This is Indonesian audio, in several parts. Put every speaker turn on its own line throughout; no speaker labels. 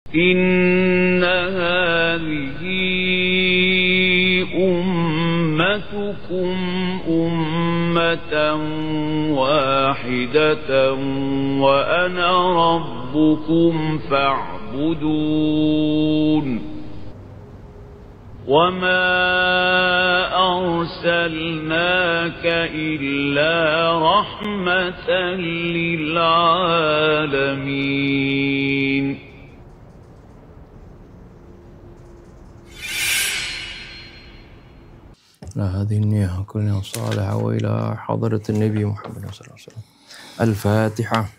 إن هذه أمتكم أمة واحدة وأنا ربكم فاعبدون وما أرسلناك إلا رحمة للعالمين.
هذه النية كلها صالحة وإلى حضرة النبي محمد صلى الله عليه وسلم. الفاتحة.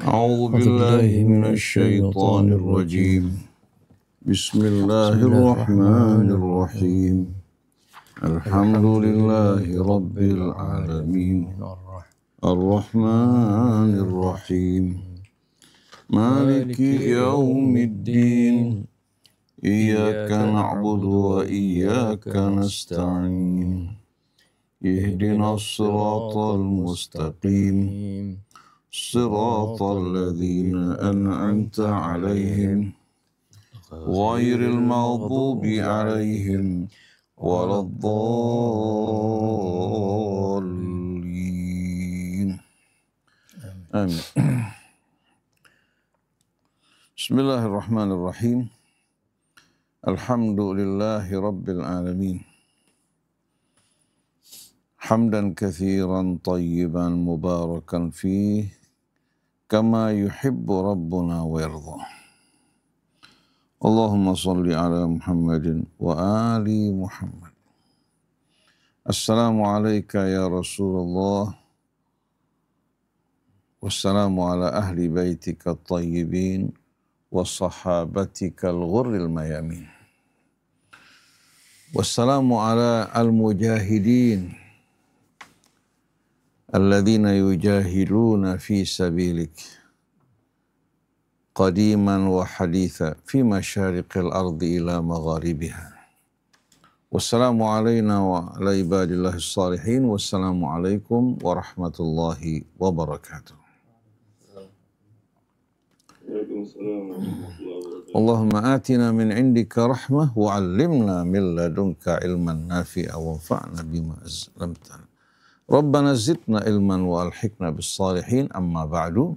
أعوذ بالله من الشيطان الرجيم. بسم الله الرحمن الرحيم. الحمد لله رب العالمين الرحمن الرحيم مالك يوم الدين إياك نعبد وإياك نستعين اهدنا الصراط المستقيم صراط الذين أنعمت عليهم غير المغضوب عليهم ولا الضالين آمين. بسم الله الرحمن الرحيم. الحمد لله رب العالمين حمدا كثيرا طيبا مباركا فيه كما يحب ربنا ويرضى. اللهم صل على محمد وآل محمد. السلام عليك يا رسول الله والسلام على أهل بيتك الطيبين وصحابتك الغر الميامين والسلام على المجاهدين الذين يجاهدون في سبيلك قديما وحديثا في مشارق الأرض إلى مغاربها. والسلام علينا وعلى عباد الله الصالحين والسلام عليكم ورحمة الله وبركاته. اللهم آتنا من عندك رحمة وعلمنا من لدنك علما نافعا وانفعنا بما علمتنا. ربنا زدنا علما وألحقنا بالصالحين. أما بعد.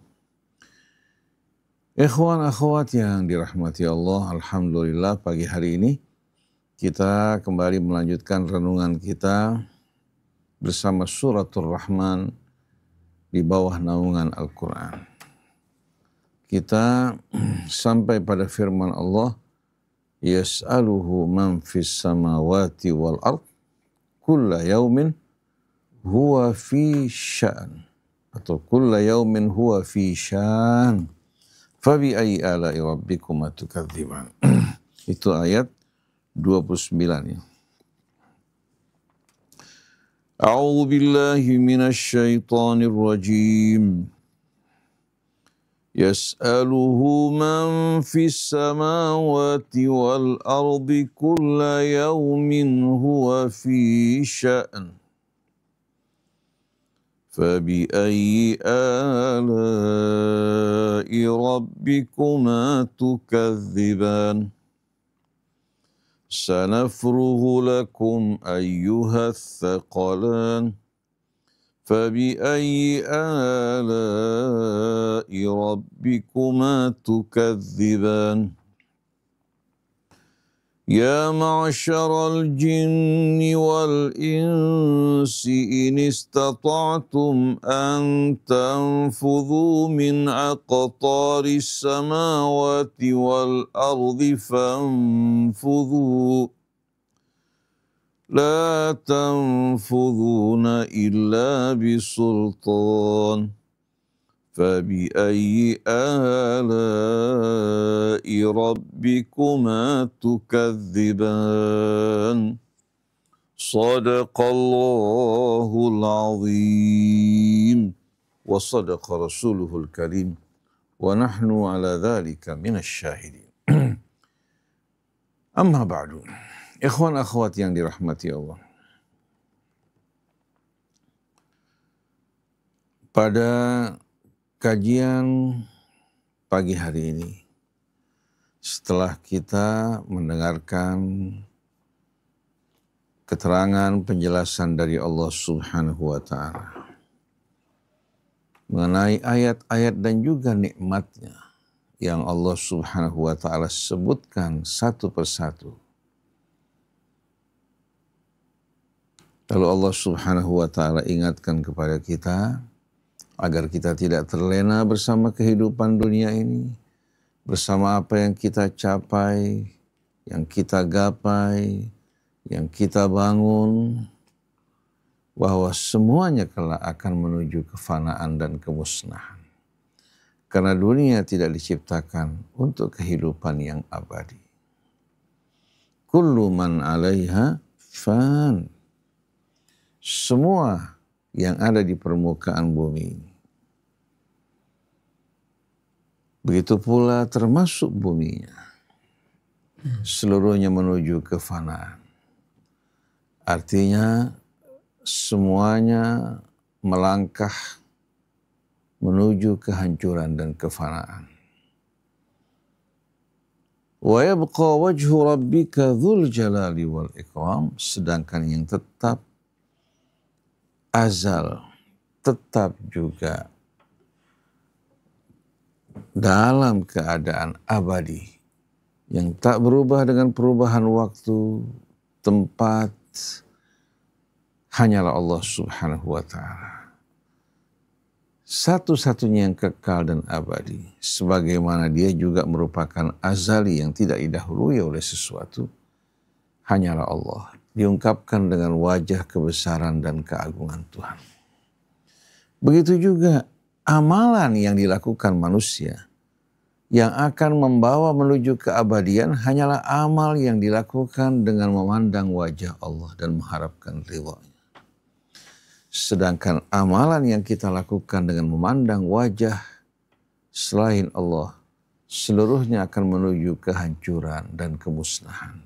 Ikhwan akhwat yang dirahmati Allah, alhamdulillah pagi hari ini kita kembali melanjutkan renungan kita bersama Suratul Rahman di bawah naungan Al-Quran. Kita sampai pada firman Allah, yas'aluhu man fis samawati wal ard kulla yaumin huwa fi sya'n, atau kulla yaumin huwa fi sya'n fabi ayyi ala'i rabbikuma tukadziban. Itu ayat 29 ya. A'udzu billahi minasy syaithanir rajim. Yas'aluhu man fis samawati wal ardi kulla yaumin huwa fi sya'n فَبِأَيِّ آلَاءِ رَبِّكُمَا تُكَذِّبَانِ سَنَفْرُغُ لَكُمْ أَيُّهَا الثَّقَلَانِ فَبِأَيِّ آلَاءِ رَبِّكُمَا تُكَذِّبَانِ يا معشر الجن والإنس إن استطعتم أن تنفذوا من أقطار السماوات والأرض فانفذوا لا تنفذون إلا بسلطان فبأي آلاء ربكما تكذبان صدق الله العظيم وصدق رسوله الكريم ونحن على ذلك من الشاهدين. Amma ba'du. Ikhwan akhwat yang dirahmati Allah. Pada kajian pagi hari ini, setelah kita mendengarkan keterangan penjelasan dari Allah Subhanahu wa Ta'ala mengenai ayat-ayat dan juga nikmatnya yang Allah Subhanahu wa Ta'ala sebutkan satu persatu. Lalu Allah Subhanahu wa Ta'ala ingatkan kepada kita agar kita tidak terlena bersama kehidupan dunia ini, bersama apa yang kita capai, yang kita gapai, yang kita bangun, bahwa semuanya kelak akan menuju kefanaan dan kemusnahan. Karena dunia tidak diciptakan untuk kehidupan yang abadi. Kullu man 'alaiha fan. Semua yang ada di permukaan bumi ini. Begitu pula termasuk buminya. Seluruhnya menuju kefanaan. Artinya semuanya melangkah menuju kehancuran dan kefanaan. Wa yabqa wajhu rabbika dzul jalali wal ikram, sedangkan yang tetap azal, tetap juga dalam keadaan abadi yang tak berubah dengan perubahan waktu, tempat, hanyalah Allah Subhanahu wa Ta'ala. Satu-satunya yang kekal dan abadi, sebagaimana dia juga merupakan azali yang tidak didahului oleh sesuatu, hanyalah Allah. Diungkapkan dengan wajah kebesaran dan keagungan Tuhan. Begitu juga amalan yang dilakukan manusia yang akan membawa menuju keabadian hanyalah amal yang dilakukan dengan memandang wajah Allah dan mengharapkan ridha-Nya. Sedangkan amalan yang kita lakukan dengan memandang wajah selain Allah, seluruhnya akan menuju kehancuran dan kemusnahan.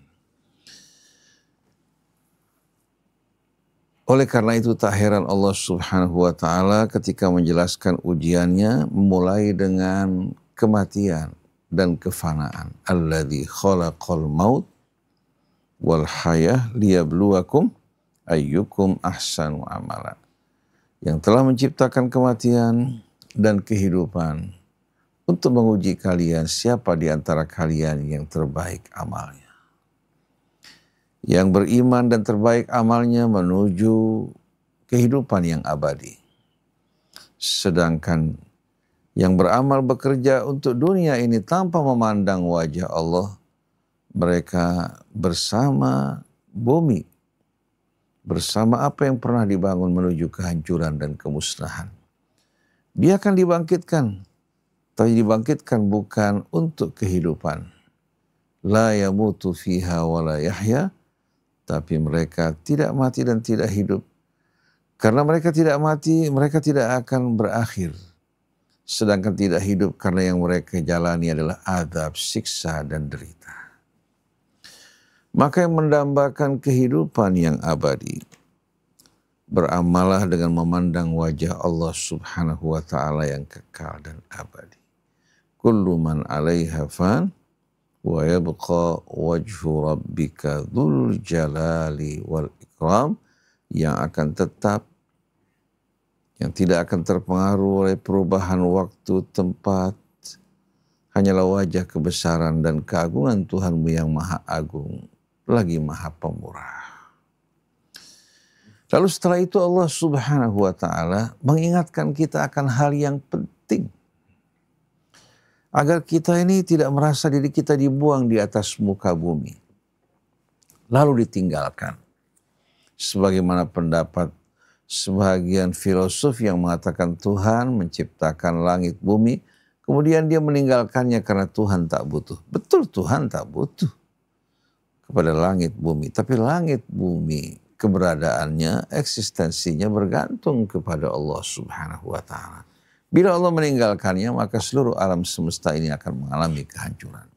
Oleh karena itu tak heran Allah Subhanahu wa Ta'ala ketika menjelaskan ujiannya memulai dengan kematian dan kefanaan. Alladzi khalaqal maut wal hayah liyabluwakum ayyukum ahsanu amala. Yang telah menciptakan kematian dan kehidupan untuk menguji kalian siapa di antara kalian yang terbaik amalnya. Yang beriman dan terbaik amalnya menuju kehidupan yang abadi. Sedangkan yang beramal bekerja untuk dunia ini tanpa memandang wajah Allah, mereka bersama bumi, bersama apa yang pernah dibangun menuju kehancuran dan kemusnahan. Dia akan dibangkitkan, tapi dibangkitkan bukan untuk kehidupan. La yamutu fiha wa la yahya, tapi mereka tidak mati dan tidak hidup. Karena mereka tidak mati, mereka tidak akan berakhir. Sedangkan tidak hidup karena yang mereka jalani adalah azab, siksa, dan derita. Maka yang mendambakan kehidupan yang abadi, beramalah dengan memandang wajah Allah Subhanahu wa Ta'ala yang kekal dan abadi. Kullu man 'alaiha fan wa yabqa wajhu rabbika dzul jalali wal ikram, yang akan tetap, yang tidak akan terpengaruh oleh perubahan waktu, tempat, hanyalah wajah kebesaran dan keagungan Tuhanmu yang maha agung, lagi maha pemurah. Lalu setelah itu Allah Subhanahu wa Ta'ala mengingatkan kita akan hal yang penting. Agar kita ini tidak merasa diri kita dibuang di atas muka bumi. Lalu ditinggalkan. Sebagaimana pendapat sebagian filosof yang mengatakan Tuhan menciptakan langit bumi, kemudian dia meninggalkannya karena Tuhan tak butuh. Betul, Tuhan tak butuh kepada langit bumi. Tapi langit bumi, keberadaannya, eksistensinya bergantung kepada Allah Subhanahu wa Ta'ala. Bila Allah meninggalkannya, maka seluruh alam semesta ini akan mengalami kehancuran.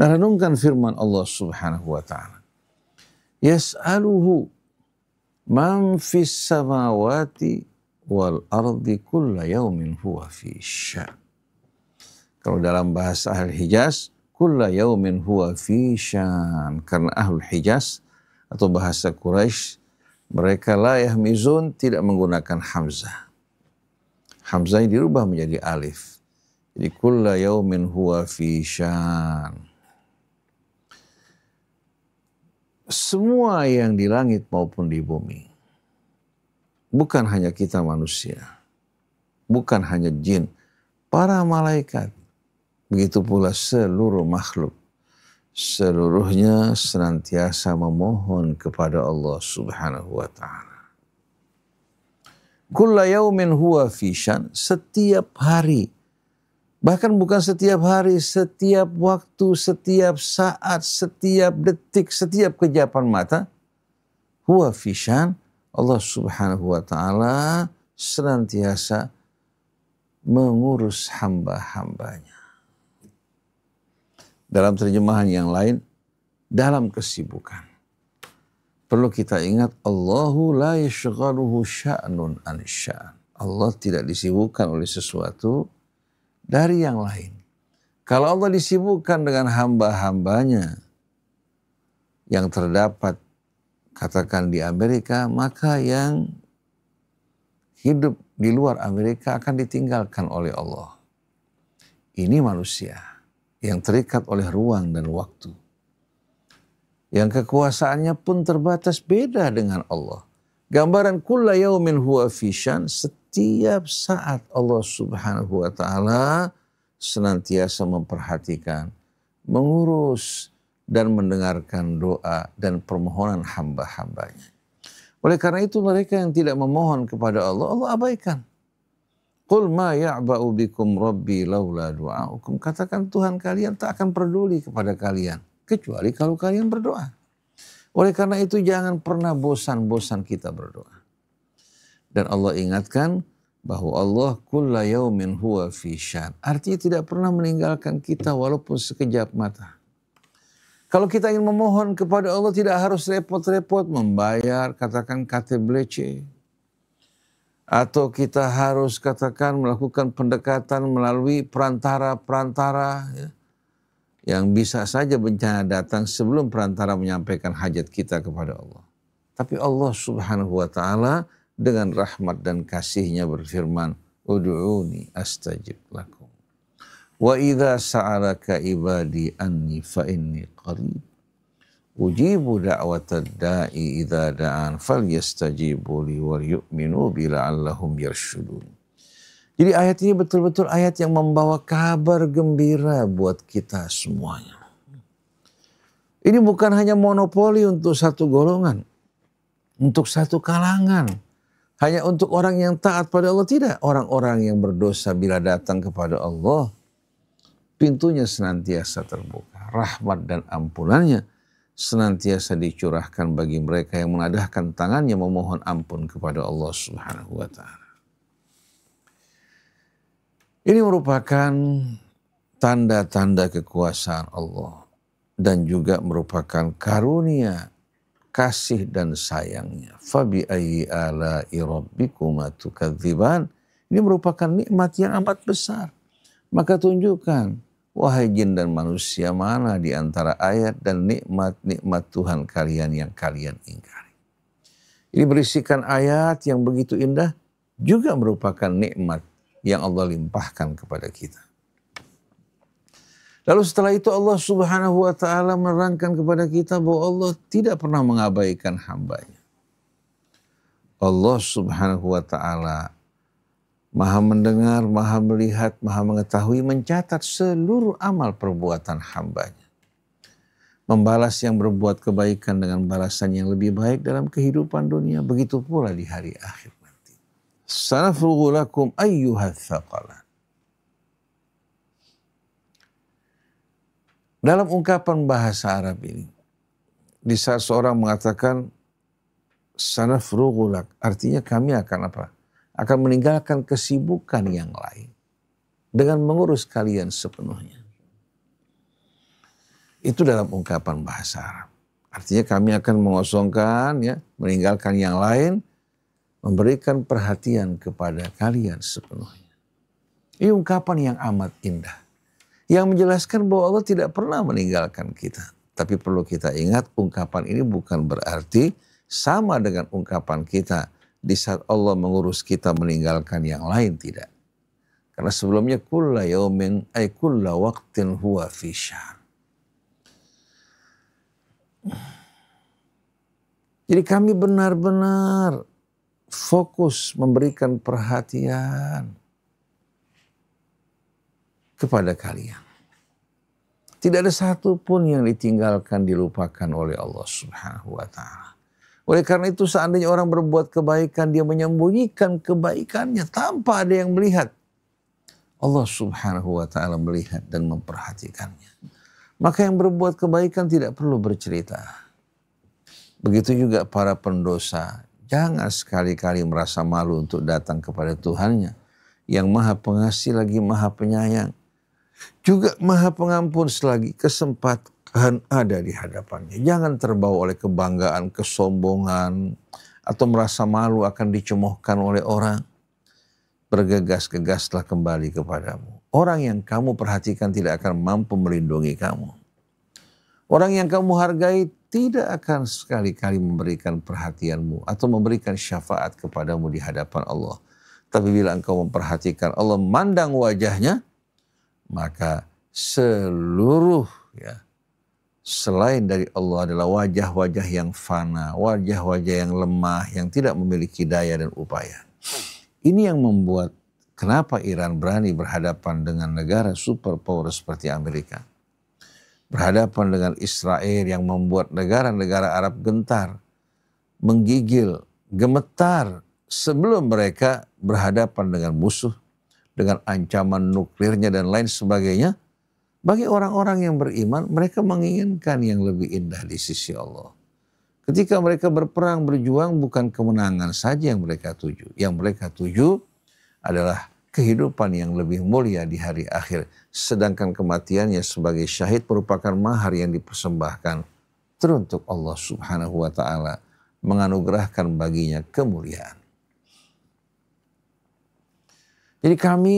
Nah, renungkan firman Allah Subhanahu wa Ta'ala. Yas'aluhu man fis samawati wal ardi kulla yaumin huwa fi sya'n. Kalau dalam bahasa Al-Hijaz, kulla yaumin huwa fi syan. Karena ahlul Hijaz atau bahasa Quraisy, mereka la yahmizun, tidak menggunakan hamzah. Hamzah dirubah menjadi alif. Jadi kulla yaumin huwa fi syan. Semua yang di langit maupun di bumi, bukan hanya kita manusia, bukan hanya jin, para malaikat, begitu pula seluruh makhluk, seluruhnya senantiasa memohon kepada Allah Subhanahu wa ta'ala. Kulla yaumin huwa fi syan, setiap hari, bahkan bukan setiap hari, setiap waktu, setiap saat, setiap detik, setiap kejapan mata, huwa fi syan, Allah Subhanahu wa ta'ala senantiasa mengurus hamba-hambanya. Dalam terjemahan yang lain, dalam kesibukan. Perlu kita ingat, Allahu la yashghaluhu sya'nun an sya'an. Allah tidak disibukkan oleh sesuatu dari yang lain. Kalau Allah disibukkan dengan hamba-hambanya yang terdapat, katakan di Amerika, maka yang hidup di luar Amerika akan ditinggalkan oleh Allah. Ini manusia yang terikat oleh ruang dan waktu, yang kekuasaannya pun terbatas, beda dengan Allah. Gambaran kulla yaumin huwa fi syan, setiap saat Allah Subhanahu wa ta'ala senantiasa memperhatikan, mengurus, dan mendengarkan doa dan permohonan hamba-hambanya. Oleh karena itu mereka yang tidak memohon kepada Allah, Allah abaikan. Qul ma ya'ba'u bikum rabbi laula du'aukum. Katakan Tuhan kalian tak akan peduli kepada kalian, kecuali kalau kalian berdoa. Oleh karena itu jangan pernah bosan-bosan kita berdoa. Dan Allah ingatkan bahwa Allah kulla yaumin huwa fi syan. Artinya tidak pernah meninggalkan kita walaupun sekejap mata. Kalau kita ingin memohon kepada Allah tidak harus repot-repot membayar, katakan KTBLC. Atau kita harus katakan melakukan pendekatan melalui perantara-perantara, ya, yang bisa saja bencana datang sebelum perantara menyampaikan hajat kita kepada Allah. Tapi Allah Subhanahu wa ta'ala dengan rahmat dan kasihnya berfirman, Udu'uni astajib lakum. Wa idza sa'alaka ibadi anni fa inni qarib. Ujibu da'watad da'i idza da'an falyastajibu li wal yu'minu bi la'allahum yarshudun. Jadi ayat ini betul-betul ayat yang membawa kabar gembira buat kita semuanya. Ini bukan hanya monopoli untuk satu golongan, untuk satu kalangan, hanya untuk orang yang taat pada Allah. Tidak, orang-orang yang berdosa bila datang kepada Allah, pintunya senantiasa terbuka. Rahmat dan ampunannya senantiasa dicurahkan bagi mereka yang menadahkan tangannya memohon ampun kepada Allah Subhanahu wa ta'ala. Ini merupakan tanda-tanda kekuasaan Allah dan juga merupakan karunia, kasih dan sayangnya. Fabi ayyi ala'i rabbikuma tukadziban. Ini merupakan nikmat yang amat besar. Maka tunjukkan, wahai jin dan manusia, mana di antara ayat dan nikmat-nikmat Tuhan kalian yang kalian ingkari. Ini berisikan ayat yang begitu indah, juga merupakan nikmat yang Allah limpahkan kepada kita. Lalu setelah itu Allah Subhanahu wa ta'ala menerangkan kepada kita bahwa Allah tidak pernah mengabaikan hambanya. Allah Subhanahu wa ta'ala Maha mendengar, maha melihat, maha mengetahui, mencatat seluruh amal perbuatan hambanya. Membalas yang berbuat kebaikan dengan balasan yang lebih baik dalam kehidupan dunia, begitu pula di hari akhir nanti. Sanafrughu lakum ayyuhats tsaqalan. Dalam ungkapan bahasa Arab ini, di saat seorang mengatakan sanafrughu lak, artinya kami akan apa? Akan meninggalkan kesibukan yang lain dengan mengurus kalian sepenuhnya. Itu dalam ungkapan bahasa Arab. Artinya kami akan mengosongkan, ya, meninggalkan yang lain, memberikan perhatian kepada kalian sepenuhnya. Ini ungkapan yang amat indah. yang menjelaskan bahwa Allah tidak pernah meninggalkan kita. Tapi perlu kita ingat, ungkapan ini bukan berarti sama dengan ungkapan kita di saat Allah mengurus kita meninggalkan yang lain, tidak. Karena sebelumnya kulla yaumin ay kulla waqtin huwa fi sya'n. Jadi kami benar-benar fokus memberikan perhatian kepada kalian. Tidak ada satu pun yang ditinggalkan, dilupakan oleh Allah Subhanahu wa ta'ala. Oleh karena itu seandainya orang berbuat kebaikan, dia menyembunyikan kebaikannya tanpa ada yang melihat. Allah Subhanahu wa ta'ala melihat dan memperhatikannya. Maka yang berbuat kebaikan tidak perlu bercerita. Begitu juga para pendosa. Jangan sekali-kali merasa malu untuk datang kepada Tuhannya yang Maha Pengasih lagi Maha Penyayang. Juga Maha Pengampun selagi kesempatan ada di hadapannya. Jangan terbawa oleh kebanggaan, kesombongan, atau merasa malu akan dicemoohkan oleh orang. Bergegas-gegaslah kembali kepadamu. Orang yang kamu perhatikan tidak akan mampu melindungi kamu. Orang yang kamu hargai tidak akan sekali-kali memberikan perhatianmu atau memberikan syafaat kepadamu di hadapan Allah. Tapi bila engkau memperhatikan Allah memandang wajahnya, maka seluruh selain dari Allah adalah wajah-wajah yang fana, wajah-wajah yang lemah, yang tidak memiliki daya dan upaya. Ini yang membuat kenapa Iran berani berhadapan dengan negara superpower seperti Amerika. Berhadapan dengan Israel yang membuat negara-negara Arab gentar, menggigil, gemetar sebelum mereka berhadapan dengan musuh, dengan ancaman nuklirnya dan lain sebagainya. Bagi orang-orang yang beriman, mereka menginginkan yang lebih indah di sisi Allah. Ketika mereka berperang, berjuang, bukan kemenangan saja yang mereka tuju. Yang mereka tuju adalah kehidupan yang lebih mulia di hari akhir. Sedangkan kematiannya sebagai syahid merupakan mahar yang dipersembahkan teruntuk Allah Subhanahu wa ta'ala, menganugerahkan baginya kemuliaan. Jadi kami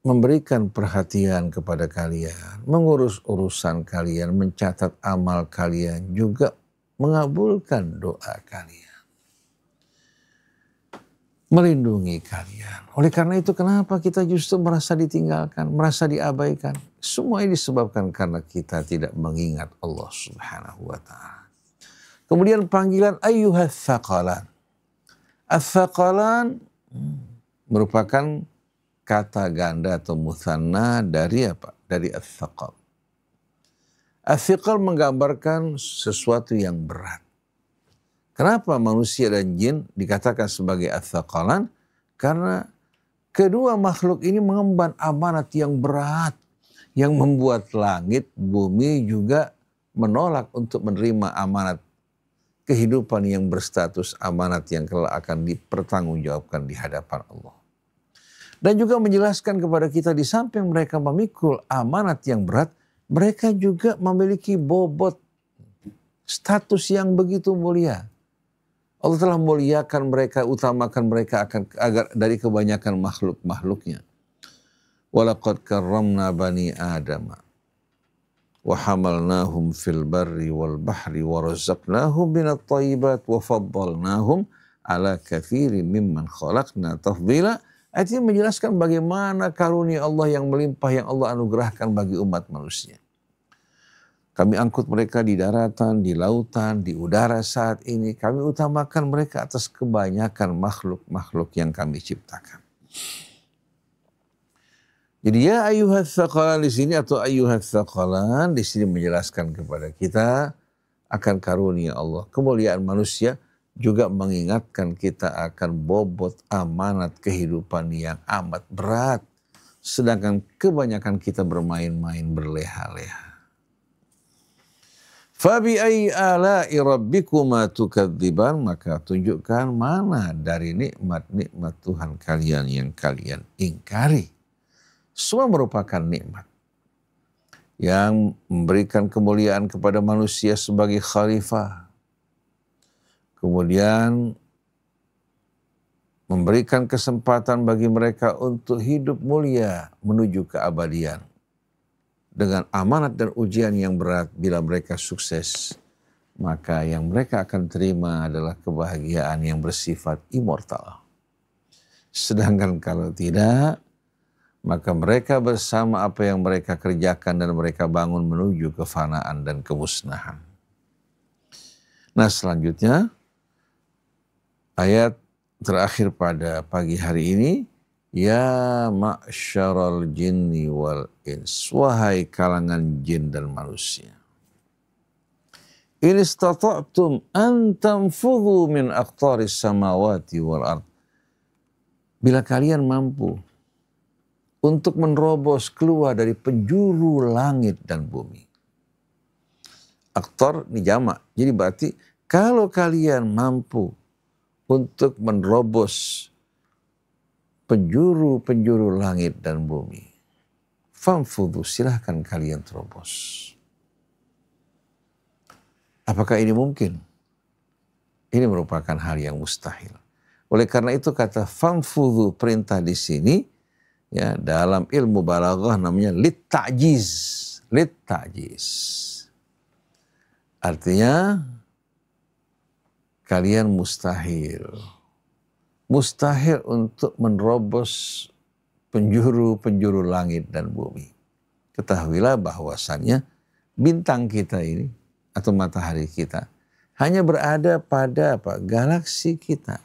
memberikan perhatian kepada kalian, mengurus urusan kalian, mencatat amal kalian, juga mengabulkan doa kalian, melindungi kalian. Oleh karena itu kenapa kita justru merasa ditinggalkan, merasa diabaikan? Semua ini disebabkan karena kita tidak mengingat Allah Subhanahu wa ta'ala. Kemudian panggilan ayyuhats tsaqalan. Ats-tsaqalan merupakan kata ganda atau mutsanna dari apa? Dari ats-tsaqal. Ats-tsaqal menggambarkan sesuatu yang berat. Kenapa manusia dan jin dikatakan sebagai ats-tsaqalan? Karena kedua makhluk ini mengemban amanat yang berat, yang membuat langit, bumi juga menolak untuk menerima amanat kehidupan yang berstatus amanat yang kelak akan dipertanggungjawabkan di hadapan Allah. Dan juga menjelaskan kepada kita di samping mereka memikul amanat yang berat, mereka juga memiliki bobot status yang begitu mulia. Allah telah muliakan mereka, utamakan mereka agar dari kebanyakan makhluk-makhluknya. Walaqad karramna bani Adama wa hamalnahum fil barri wal bahri wa razaqnahum minat thayyibat wa faddalnahum ala katsirin mimman khalaqna tafdila. Artinya menjelaskan bagaimana karunia Allah yang melimpah yang Allah anugerahkan bagi umat manusia. Kami angkut mereka di daratan, di lautan, di udara saat ini. Kami utamakan mereka atas kebanyakan makhluk-makhluk yang kami ciptakan. Jadi ya ayyuhats tsaqalan di sini atau ayyuhats tsaqalan di sini menjelaskan kepada kita akan karunia Allah, kemuliaan manusia, juga mengingatkan kita akan bobot amanat kehidupan yang amat berat. Sedangkan kebanyakan kita bermain-main, berleha-leha. Fabi ayyi ala'i rabbikuma tukadziban, maka tunjukkan mana dari nikmat-nikmat Tuhan kalian yang kalian ingkari. Semua merupakan nikmat yang memberikan kemuliaan kepada manusia sebagai khalifah. Kemudian memberikan kesempatan bagi mereka untuk hidup mulia menuju keabadian. dengan amanat dan ujian yang berat. Bila mereka sukses, maka yang mereka akan terima adalah kebahagiaan yang bersifat immortal. Sedangkan kalau tidak, maka mereka bersama apa yang mereka kerjakan dan mereka bangun menuju kefanaan dan kemusnahan. Nah, selanjutnya ayat terakhir pada pagi hari ini, ya ma'syaral jinni wal ins, wahai kalangan jin dan manusia. In istata'tum an tanfudhu min aqtaris samawati wal ard. Bila kalian mampu untuk menerobos keluar dari penjuru langit dan bumi. Aqtar ini jamak. Jadi berarti kalau kalian mampu untuk menerobos penjuru-penjuru langit dan bumi, famfudhu, silahkan kalian terobos. Apakah ini mungkin? Ini merupakan hal yang mustahil. Oleh karena itu kata famfudhu, perintah di sini ya dalam ilmu balaghah namanya lit-ta'jiz. Lit-ta'jiz. Artinya kalian mustahil untuk menerobos penjuru-penjuru langit dan bumi. Ketahuilah bahwasannya bintang kita ini atau matahari kita hanya berada pada galaksi kita.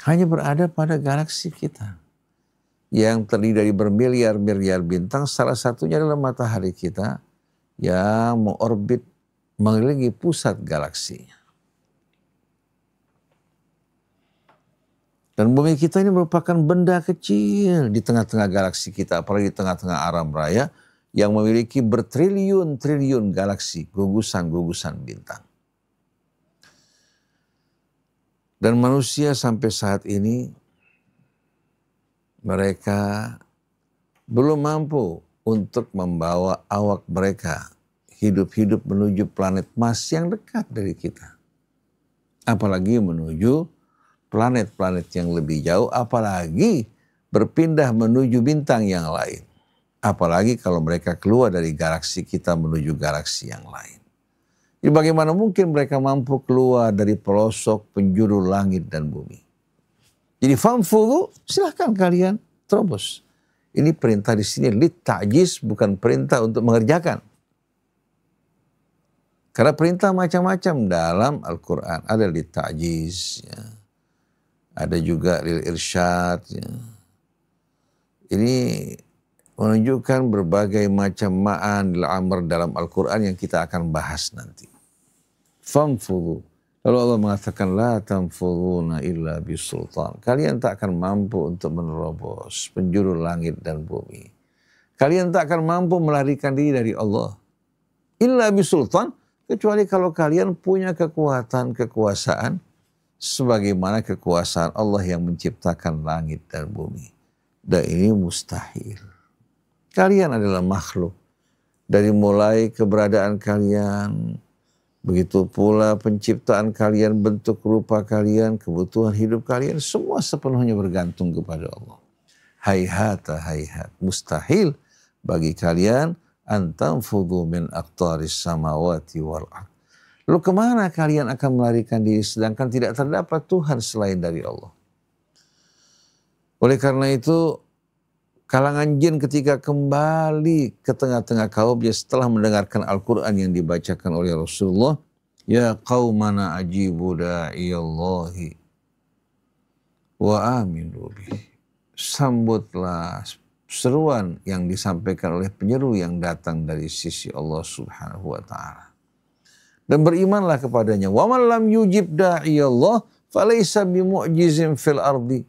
Hanya berada pada galaksi kita yang terdiri dari bermiliar-miliar bintang. Salah satunya adalah matahari kita yang mengorbit mengelilingi pusat galaksinya. Dan bumi kita ini merupakan benda kecil di tengah-tengah galaksi kita, apalagi di tengah-tengah alam raya yang memiliki bertriliun-triliun galaksi, gugusan-gugusan bintang. Dan manusia sampai saat ini mereka belum mampu untuk membawa awak mereka hidup-hidup menuju planet Mars yang dekat dari kita. Apalagi menuju planet-planet yang lebih jauh, apalagi berpindah menuju bintang yang lain. Apalagi kalau mereka keluar dari galaksi kita menuju galaksi yang lain. Jadi bagaimana mungkin mereka mampu keluar dari pelosok penjuru langit dan bumi. Jadi famfudhu, silahkan kalian terobos. Ini perintah di sini lit-ta'jiz, bukan perintah untuk mengerjakan. Karena perintah macam-macam dalam Al-Quran. Ada lit-ta'jiz, ya. Ada juga lil-irsyad. Ya. Ini menunjukkan berbagai macam ma'an al-amr dalam Al-Quran yang kita akan bahas nanti. Famfudhu. Lalu Allah mengatakan, la tanfudhuna illa bisultan. Kalian tak akan mampu untuk menerobos penjuru langit dan bumi. Kalian tak akan mampu melarikan diri dari Allah. Illa bisultan, kecuali kalau kalian punya kekuatan, kekuasaan, sebagaimana kekuasaan Allah yang menciptakan langit dan bumi. Dan ini mustahil. Kalian adalah makhluk. Dari mulai keberadaan kalian, begitu pula penciptaan kalian, bentuk rupa kalian, kebutuhan hidup kalian, semua sepenuhnya bergantung kepada Allah. Hayhata hayhat, mustahil bagi kalian antanfudhu min aqtaris samawati wal ard. Lalu kemana kalian akan melarikan diri sedangkan tidak terdapat Tuhan selain dari Allah? Oleh karena itu, kalangan jin ketika kembali ke tengah-tengah kaumnya setelah mendengarkan Al-Quran yang dibacakan oleh Rasulullah, ya qaumana ajibu da'iyallahi wa aminu bih. Sambutlah seruan yang disampaikan oleh penyeru yang datang dari sisi Allah Subhanahu wa ta'ala. Dan berimanlah kepadanya. Wa man lam yujib da'iyallah falaysa bimu'jizin fil ardi.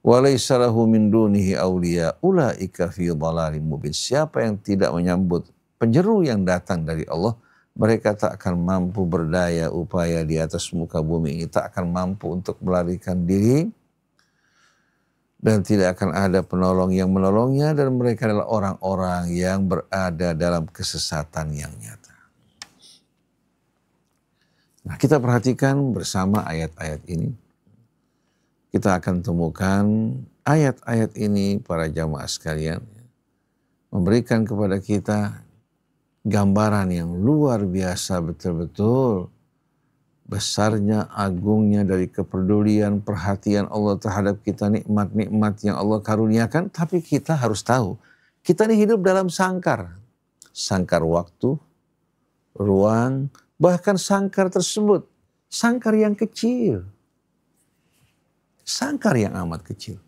Walaysa lahu min dunihi awliya ulaika fi dhalalim mubin. Siapa yang tidak menyambut penyeru yang datang dari Allah, mereka tak akan mampu berdaya upaya di atas muka bumi ini, tak akan mampu untuk melarikan diri, dan tidak akan ada penolong yang menolongnya, dan mereka adalah orang-orang yang berada dalam kesesatan yang nyata. Nah, kita perhatikan bersama ayat-ayat ini. Kita akan temukan ayat-ayat ini para jamaah sekalian memberikan kepada kita gambaran yang luar biasa betul-betul besarnya, agungnya dari kepedulian, perhatian Allah terhadap kita, nikmat-nikmat yang Allah karuniakan. Tapi kita harus tahu, kita ini hidup dalam sangkar. Sangkar waktu, ruang, bahkan sangkar tersebut, sangkar yang kecil. Sangkar yang amat kecil.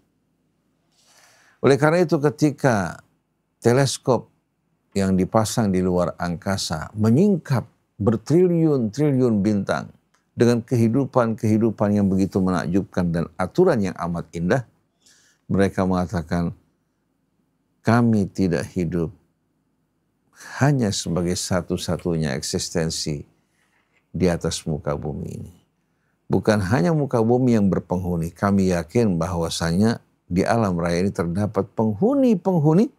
Oleh karena itu ketika teleskop yang dipasang di luar angkasa menyingkap bertriliun-triliun bintang dengan kehidupan-kehidupan yang begitu menakjubkan dan aturan yang amat indah, mereka mengatakan, kami tidak hidup hanya sebagai satu-satunya eksistensi di atas muka bumi ini. Bukan hanya muka bumi yang berpenghuni, kami yakin bahwasanya di alam raya ini terdapat penghuni-penghuni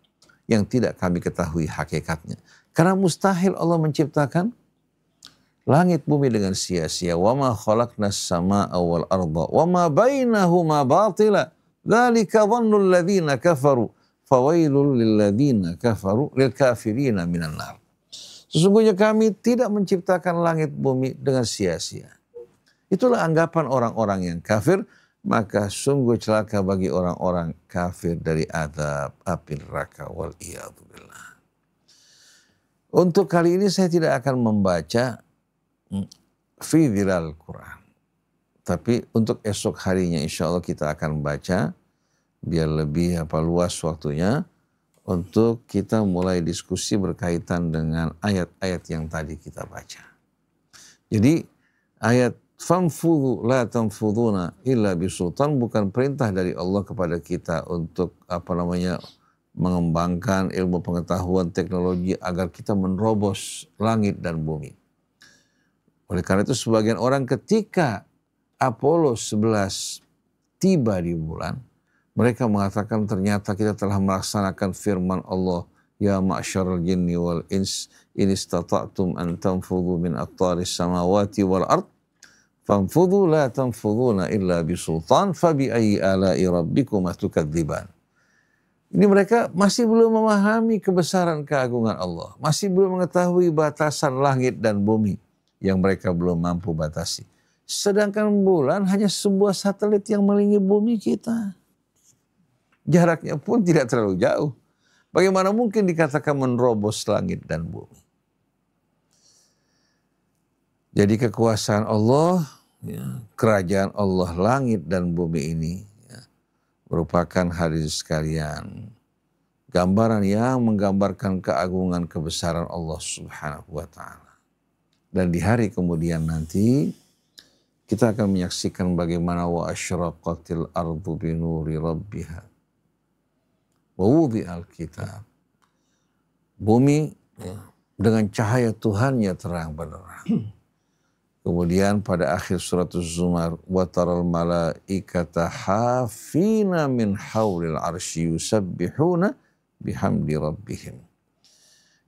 yang tidak kami ketahui hakikatnya. Karena mustahil Allah menciptakan langit bumi dengan sia-sia. Wa ma khalaqnas samaa'a wal arda wa ma bainahuma batila. Dzalika dhannul ladzina kafaru fawailul lil ladzina kafaru lil kafirina minan nar. Sesungguhnya kami tidak menciptakan langit bumi dengan sia-sia. Itulah anggapan orang-orang yang kafir, maka sungguh celaka bagi orang-orang kafir dari azab api neraka wal iyadzubillah. Untuk kali ini saya tidak akan membaca fi dhilal Quran. Tapi untuk esok harinya insya Allah kita akan baca biar lebih luas waktunya untuk kita mulai diskusi berkaitan dengan ayat-ayat yang tadi kita baca. Jadi ayat famfudhu la tanfudhuna illa bisultan bukan perintah dari Allah kepada kita untuk mengembangkan ilmu pengetahuan teknologi agar kita menerobos langit dan bumi. Oleh karena itu sebagian orang ketika Apollo 11 tiba di bulan, mereka mengatakan ternyata kita telah melaksanakan firman Allah, ya ma'syaral jinni wal ins in istata'tum an tanfudhu min aqtaris samawati wal ard fanfudhu la tanfudhuna illa bisultan fabi ayyi ala'i rabbikuma tukadziban. Ini mereka masih belum memahami kebesaran keagungan Allah, masih belum mengetahui batasan langit dan bumi yang mereka belum mampu batasi. Sedangkan bulan hanya sebuah satelit yang mengelilingi bumi kita. Jaraknya pun tidak terlalu jauh. Bagaimana mungkin dikatakan menerobos langit dan bumi? Jadi kekuasaan Allah, kerajaan Allah langit dan bumi ini merupakan hadirin sekalian gambaran yang menggambarkan keagungan kebesaran Allah Subhanahu wa taala. Dan di hari kemudian nanti kita akan menyaksikan bagaimana wa asyraqatil ardu binuri rabbiha wa wudi'al kitab. Bumi dengan cahaya Tuhannya terang benderang. Kemudian pada akhir surat Az-Zumar, wa taral malaikata hafina min haulil arsy yusabbihuna bihamdi rabbihim.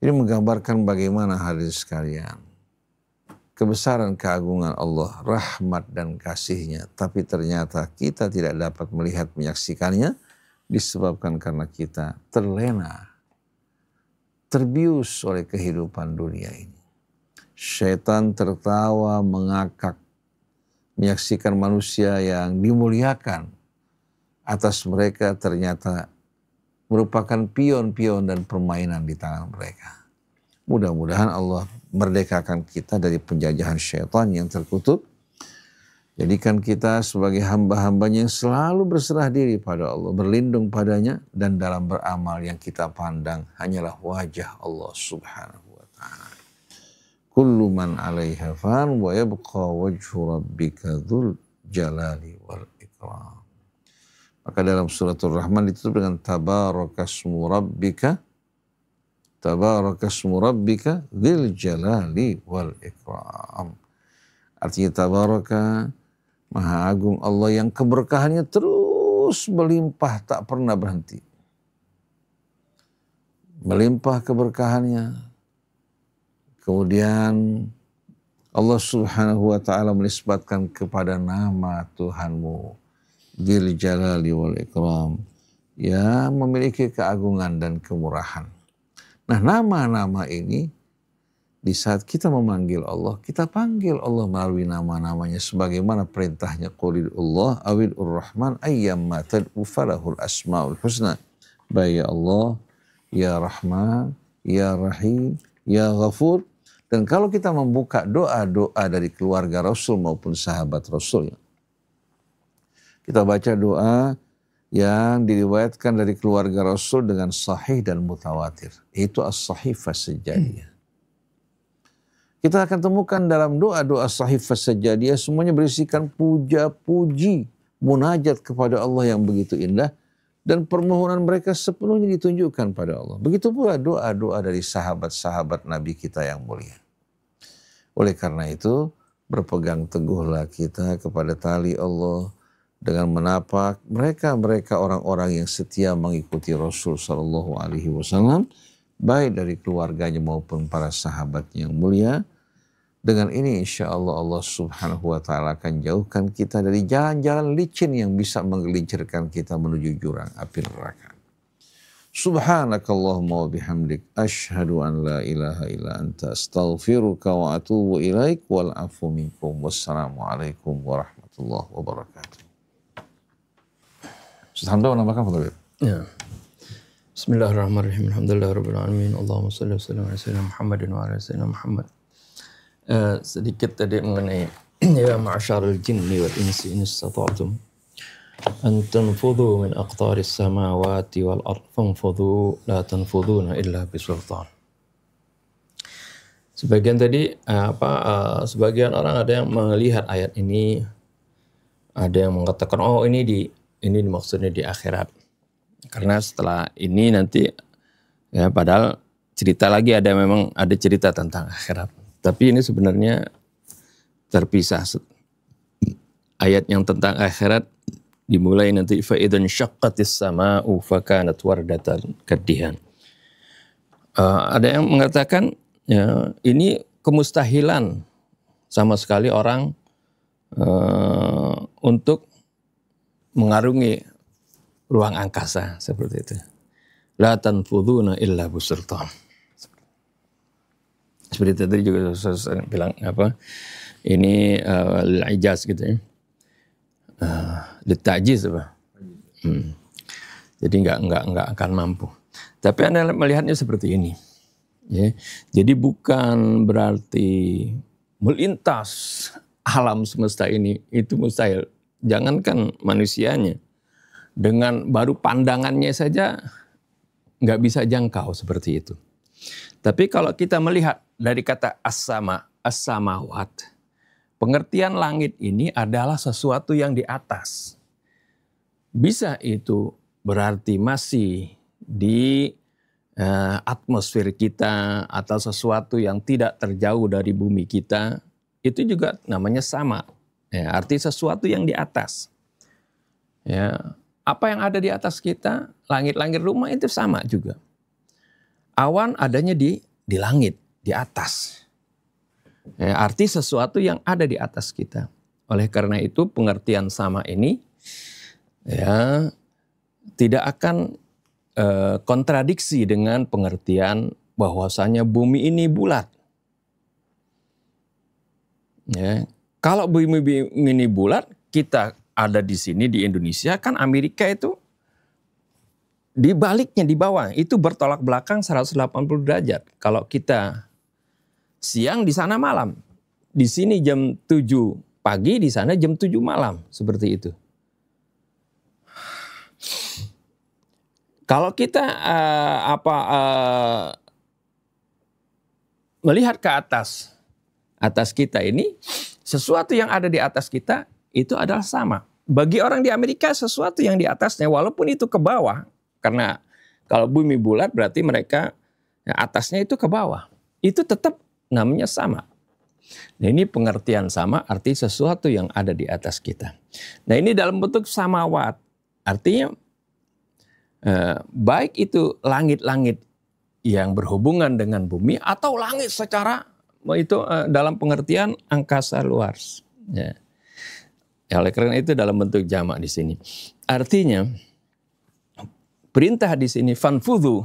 Ini menggambarkan bagaimana hadirin sekalian kebesaran keagungan Allah, rahmat dan kasih-Nya, tapi ternyata kita tidak dapat melihat menyaksikannya disebabkan karena kita terlena, terbius oleh kehidupan dunia ini. Syaitan tertawa mengakak menyaksikan manusia yang dimuliakan atas mereka ternyata merupakan pion-pion dan permainan di tangan mereka. Mudah-mudahan Allah merdekakan kita dari penjajahan syaitan yang terkutuk. Jadikan kita sebagai hamba-hambanya yang selalu berserah diri pada Allah, berlindung padanya, dan dalam beramal yang kita pandang hanyalah wajah Allah Subhanahu wa ta'ala. Kullu man 'alaiha fan wa yabqa wajhu rabbika dzul jalali wal ikram. Maka dalam suratul Rahman ditutup dengan tabarakasmu rabbika dzil jalali wal ikram. Artinya tabaraka, maha agung Allah yang keberkahannya terus melimpah tak pernah berhenti. Melimpah keberkahannya. Kemudian Allah Subhanahu wa ta'ala menisbatkan kepada nama Tuhanmu Dzil Jalali wal Ikram yang memiliki keagungan dan kemurahan. Nah, nama-nama ini di saat kita memanggil Allah, kita panggil Allah melalui nama-namanya sebagaimana perintahnya qulillah awilur rahman ayyamma tad'u falahul asmaul husna. Baik ya Allah, ya Rahman, ya Rahim, ya Ghafur. Dan kalau kita membuka doa-doa dari keluarga Rasul maupun sahabat Rasul, kita baca doa yang diriwayatkan dari keluarga Rasul dengan sahih dan mutawatir. Itu as-sahifah sejadiyah. Kita akan temukan dalam doa-doa sahifah sejadiyah semuanya berisikan puja-puji, munajat kepada Allah yang begitu indah. Dan permohonan mereka sepenuhnya ditunjukkan pada Allah. Begitu pula doa-doa dari sahabat-sahabat Nabi kita yang mulia. Oleh karena itu, berpegang teguhlah kita kepada tali Allah dengan menapak mereka orang-orang yang setia mengikuti Rasul Sallallahu Alaihi Wasallam, baik dari keluarganya maupun para sahabatnya yang mulia. Dengan ini insya Allah Allah Subhanahu Wa Taala akan jauhkan kita dari jalan-jalan licin yang bisa menggelincirkan kita menuju jurang api neraka. Subhanakallahumma wa bihamdik asyhadu an la ilaha illa anta astaghfiruka wa atubu ilaik wal afu minkum. Wassalamualaikum warahmatullahi wabarakatuh. Alhamdulillah, menambahkan Fadil.
Ya. Bismillahirrahmanirrahim. Alhamdulillahirabbil alamin. Allahumma shalli wa sallim ala sayyidina Muhammadin wa ala sayyidina Muhammad. Sedikit tadi mengenai ya ma'syarul jinni wal insi in istata'tum an tanfudhu min aqtaris samawati wal ard fanfudhu la tanfudhuna illa bisultan. Sebagian tadi sebagian orang ada yang melihat ayat ini, ada yang mengatakan oh ini maksudnya di akhirat. Karena setelah ini nanti ya padahal cerita lagi memang ada cerita tentang akhirat. Tapi ini sebenarnya terpisah. Ayat yang tentang akhirat dimulai nanti fa idzan syaqqatis sama'u fakanat wardatan kadihan. Ada yang mengatakan ya ini kemustahilan sama sekali orang untuk mengarungi ruang angkasa seperti itu. La tanfuduna illa bisultan. Seperti tadi juga saya bilang ini al-ijaz gitu ya. Litajis apa? Jadi enggak akan mampu. Tapi Anda melihatnya seperti ini. Ya. Jadi bukan berarti melintas alam semesta ini itu mustahil. Jangankan manusianya, dengan baru pandangannya saja nggak bisa jangkau seperti itu. Tapi kalau kita melihat dari kata as-samawat, pengertian langit ini adalah sesuatu yang di atas. Bisa itu berarti masih di atmosfer kita atau sesuatu yang tidak terjauh dari bumi kita, itu juga namanya sama. Ya, arti sesuatu yang di atas. Ya, apa yang ada di atas kita, langit-langit rumah itu sama juga. Awan adanya di langit, di atas. Ya, arti sesuatu yang ada di atas kita. Oleh karena itu pengertian sama ini ya tidak akan kontradiksi dengan pengertian bahwasanya bumi ini bulat. Ya. Kalau bumi ini bulat, kita ada di sini di Indonesia, kan Amerika itu di baliknya di bawah, itu bertolak belakang 180 derajat. Kalau kita siang di sana malam, di sini jam 7 pagi, di sana jam 7 malam, seperti itu. Kalau kita melihat ke atas kita ini, sesuatu yang ada di atas kita itu adalah sama. Bagi orang di Amerika sesuatu yang di atasnya walaupun itu ke bawah. Karena kalau bumi bulat berarti mereka atasnya itu ke bawah. Itu tetap namanya sama. Nah ini pengertian sama arti sesuatu yang ada di atas kita. Nah ini dalam bentuk samawat. Artinya baik itu langit-langit yang berhubungan dengan bumi atau langit secara itu dalam pengertian angkasa luas. Ya. Oleh karena itu dalam bentuk jamak di sini. Artinya perintah di sini fanfudhu,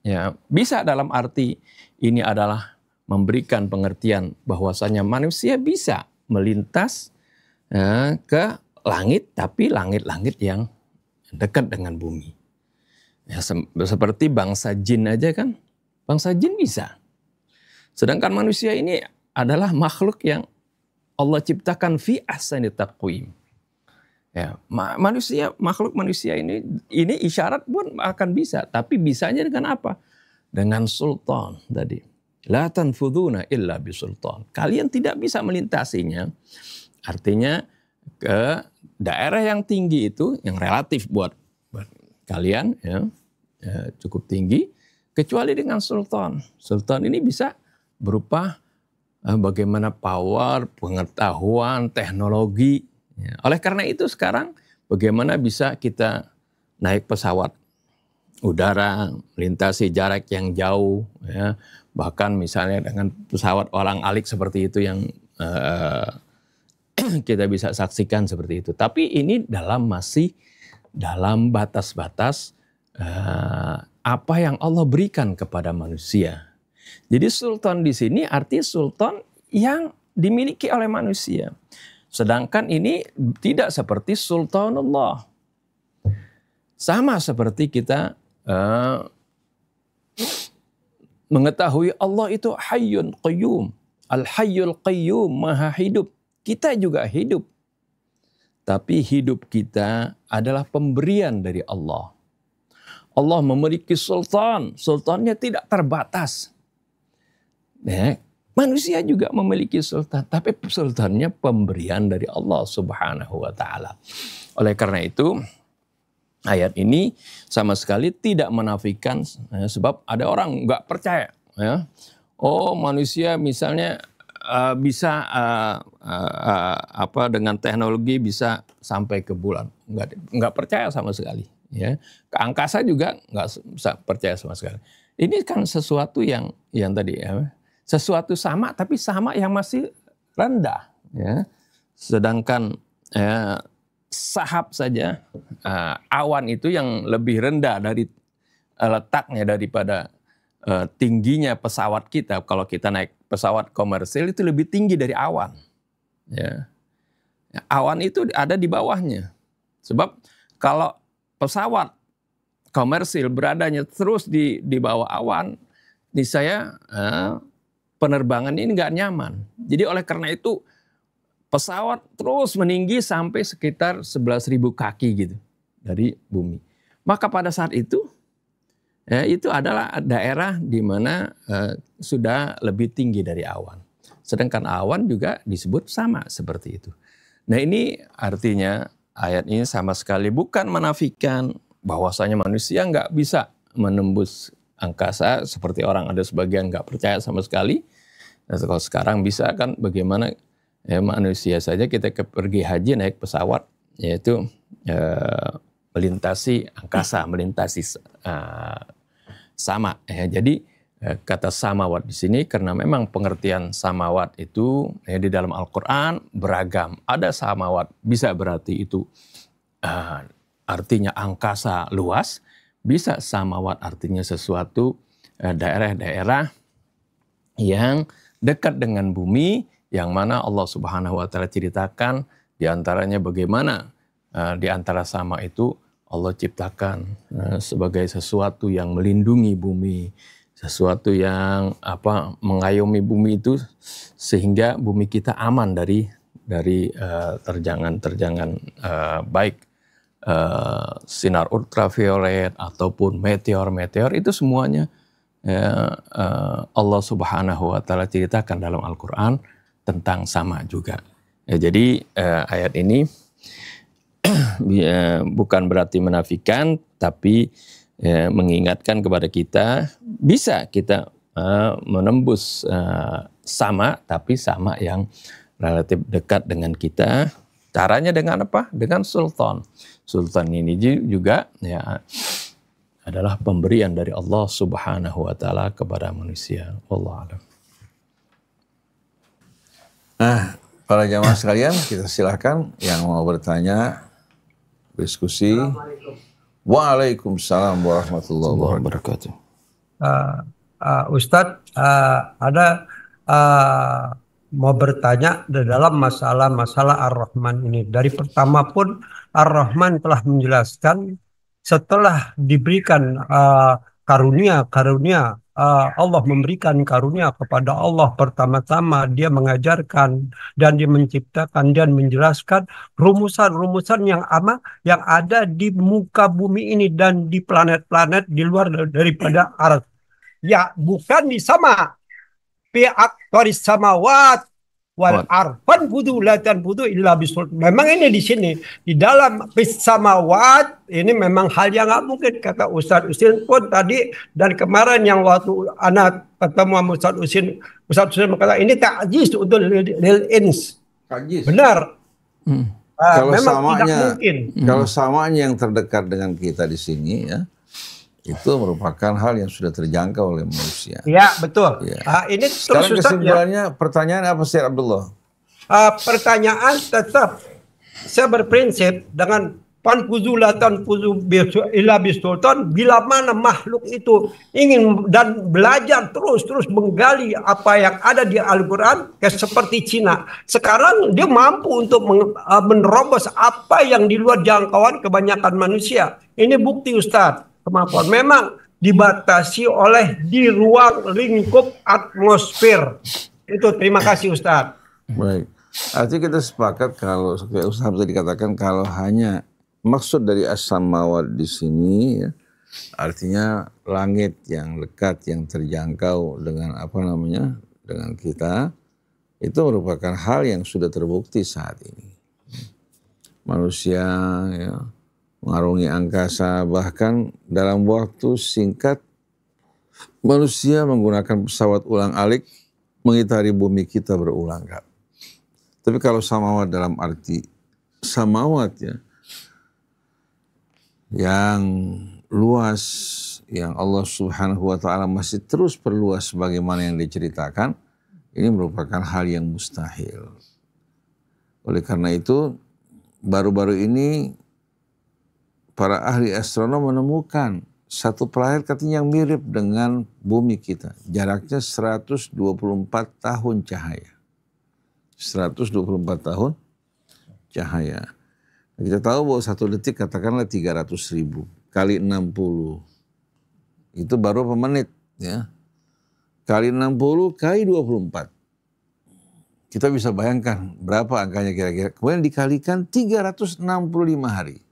Ya, bisa dalam arti ini adalah memberikan pengertian bahwasanya manusia bisa melintas ke langit, tapi langit-langit yang dekat dengan bumi. Ya, seperti bangsa jin aja kan, bangsa jin bisa. Sedangkan manusia ini adalah makhluk yang Allah ciptakan fi ahsani taqwim. Ya, makhluk manusia ini isyarat pun akan bisa, tapi bisanya dengan apa? Dengan sultan tadi. La tanfuduna illa bisultan. Kalian tidak bisa melintasinya. Artinya ke daerah yang tinggi itu, yang relatif buat kalian ya, cukup tinggi, kecuali dengan sultan. Sultan ini bisa berupa bagaimana power, pengetahuan, teknologi. Ya, oleh karena itu sekarang bagaimana bisa kita naik pesawat udara, melintasi jarak yang jauh, ya, bahkan misalnya dengan pesawat olang-alik seperti itu yang kita bisa saksikan seperti itu. Tapi ini masih dalam batas-batas apa yang Allah berikan kepada manusia. Jadi sultan di sini arti sultan yang dimiliki oleh manusia. Sedangkan ini tidak seperti sultanullah. Sama seperti kita mengetahui Allah itu hayyun qayyum. Al-hayyul qayyum, maha hidup. Kita juga hidup. Tapi hidup kita adalah pemberian dari Allah. Allah memiliki sultan. Sultannya tidak terbatas. Ya, manusia juga memiliki sultan, tapi sultannya pemberian dari Allah Subhanahu wa taala. Oleh karena itu, ayat ini sama sekali tidak menafikan, sebab ada orang nggak percaya, ya. Oh, manusia misalnya bisa dengan teknologi bisa sampai ke bulan, nggak percaya sama sekali, ya. Ke angkasa juga nggak bisa percaya sama sekali. Ini kan sesuatu yang tadi, ya. Sesuatu sama, tapi sama yang masih rendah. Ya. Sedangkan sahab saja, awan itu yang lebih rendah dari letaknya daripada tingginya pesawat kita. Kalau kita naik pesawat komersil itu lebih tinggi dari awan. Ya. Awan itu ada di bawahnya. Sebab kalau pesawat komersil beradanya terus di bawah awan, niscaya penerbangan ini nggak nyaman. Jadi oleh karena itu pesawat terus meninggi sampai sekitar 11.000 kaki gitu dari bumi. Maka pada saat itu, itu adalah daerah di mana sudah lebih tinggi dari awan. Sedangkan awan juga disebut sama seperti itu. Nah, ini artinya ayat ini sama sekali bukan menafikan bahwasanya manusia nggak bisa menembus angkasa, seperti orang ada sebagian nggak percaya sama sekali. Nah, kalau sekarang bisa kan, bagaimana manusia saja kita pergi haji naik pesawat, yaitu melintasi angkasa, melintasi sama. Jadi kata samawat di sini karena memang pengertian samawat itu di dalam Al-Quran beragam. Ada samawat bisa berarti itu artinya angkasa luas. Bisa samawat artinya sesuatu daerah-daerah yang dekat dengan bumi, yang mana Allah Subhanahu wa taala ceritakan diantaranya bagaimana di antara sama itu Allah ciptakan sebagai sesuatu yang melindungi bumi, sesuatu yang mengayomi bumi itu sehingga bumi kita aman dari terjangan-terjangan baik sinar ultraviolet ataupun meteor itu semuanya Allah Subhanahu wa taala ceritakan dalam Al-Qur'an tentang sama juga. Jadi ayat ini bukan berarti menafikan, tapi mengingatkan kepada kita bisa kita menembus sama, tapi sama yang relatif dekat dengan kita. Caranya dengan apa? Dengan sultan. Sultan ini juga adalah pemberian dari Allah Subhanahu wa taala kepada manusia. Wallahu a'lam.
Nah, para jamaah sekalian, kita silakan yang mau bertanya, diskusi. Waalaikumsalam warahmatullahi wabarakatuh.
Ustadz, ada mau bertanya di dalam masalah Ar-Rahman ini. Dari pertama pun Ar-Rahman telah menjelaskan setelah diberikan karunia, Allah memberikan karunia kepada Allah, pertama-tama dia mengajarkan dan dia menciptakan dan menjelaskan rumusan-rumusan yang ada di muka bumi ini dan di planet-planet di luar daripada Ars. Ya, bukan di sama. Fi aktoris samawat wal arfan budu latan budu illa bisul. Memang ini di sini di dalam fis samawat ini memang hal yang nggak mungkin, kata Ustadz Usin pun tadi, dan kemarin yang waktu anak ketemu sama Ustadz Usin berkata ini ta'jiz untuk lil ins. Benar.
Kalau
memang
samanya,
tidak mungkin.
Kalau samanya yang terdekat dengan kita di sini ya, itu merupakan hal yang sudah terjangkau oleh manusia.
Ya, betul.
Ya.
Ini
sekarang
terus
kesimpulannya, pertanyaan apa sih Abdullah?
Pertanyaan tetap, saya berprinsip dengan panfuzulatan fuzu ila bisultan, bila mana makhluk itu ingin dan belajar terus menggali apa yang ada di Al-Quran, kayak seperti Cina. Sekarang dia mampu untuk menerobos apa yang di luar jangkauan kebanyakan manusia. Ini bukti Ustadz. Kemampuan memang dibatasi oleh di ruang lingkup atmosfer. Itu terima kasih Ustadz.
Baik. Artinya kita sepakat kalau Ustadz bisa dikatakan kalau hanya maksud dari as-samawat di sini ya, artinya langit yang dekat yang terjangkau dengan dengan kita, itu merupakan hal yang sudah terbukti saat ini. Manusia ya, mengarungi angkasa, bahkan dalam waktu singkat manusia menggunakan pesawat ulang-alik mengitari bumi kita berulang kali. Tapi kalau samawat dalam arti samawat ya, yang luas, yang Allah Subhanahu wa Ta'ala masih terus perluas sebagaimana yang diceritakan, ini merupakan hal yang mustahil. Oleh karena itu, baru-baru ini para ahli astronom menemukan satu planet katanya yang mirip dengan bumi kita. Jaraknya 124 tahun cahaya. 124 tahun cahaya. Kita tahu bahwa 1 detik katakanlah 300.000 kali 60. Itu baru per menit ya. Kali 60 kali 24. Kita bisa bayangkan berapa angkanya kira-kira. Kemudian dikalikan 365 hari.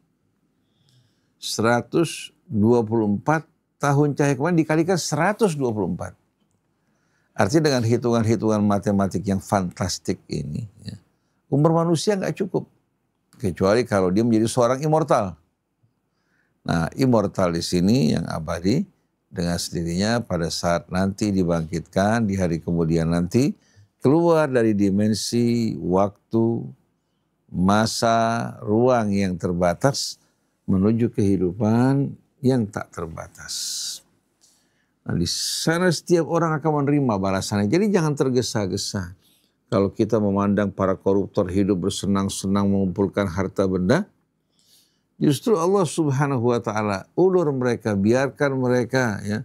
124 tahun cahaya, kemudian dikalikan 124. Artinya dengan hitungan-hitungan matematik yang fantastik ini, ya, umur manusia nggak cukup. Kecuali kalau dia menjadi seorang immortal. Nah, immortal di sini yang abadi, dengan sendirinya pada saat nanti dibangkitkan, di hari kemudian nanti, keluar dari dimensi, waktu, masa, ruang yang terbatas, menuju kehidupan yang tak terbatas. Nah, di sana setiap orang akan menerima balasannya. Jadi jangan tergesa-gesa. Kalau kita memandang para koruptor hidup bersenang-senang mengumpulkan harta benda, justru Allah Subhanahu wa Ta'ala ulur mereka, biarkan mereka ya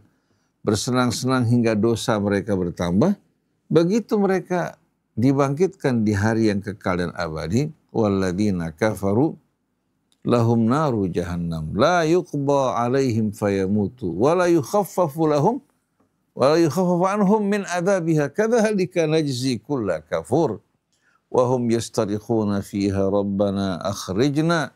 bersenang-senang hingga dosa mereka bertambah. Begitu mereka dibangkitkan di hari yang kekal dan abadi, walladzina kafaru lahum naru jahannam la yuqda alaihim fayamutu wa la yukhaffafu lahum wa la yukhaffafu anhum min adzabiha kadzalika najzi kulla kafur wa hum yastarikhuna fiha rabbana akhrijna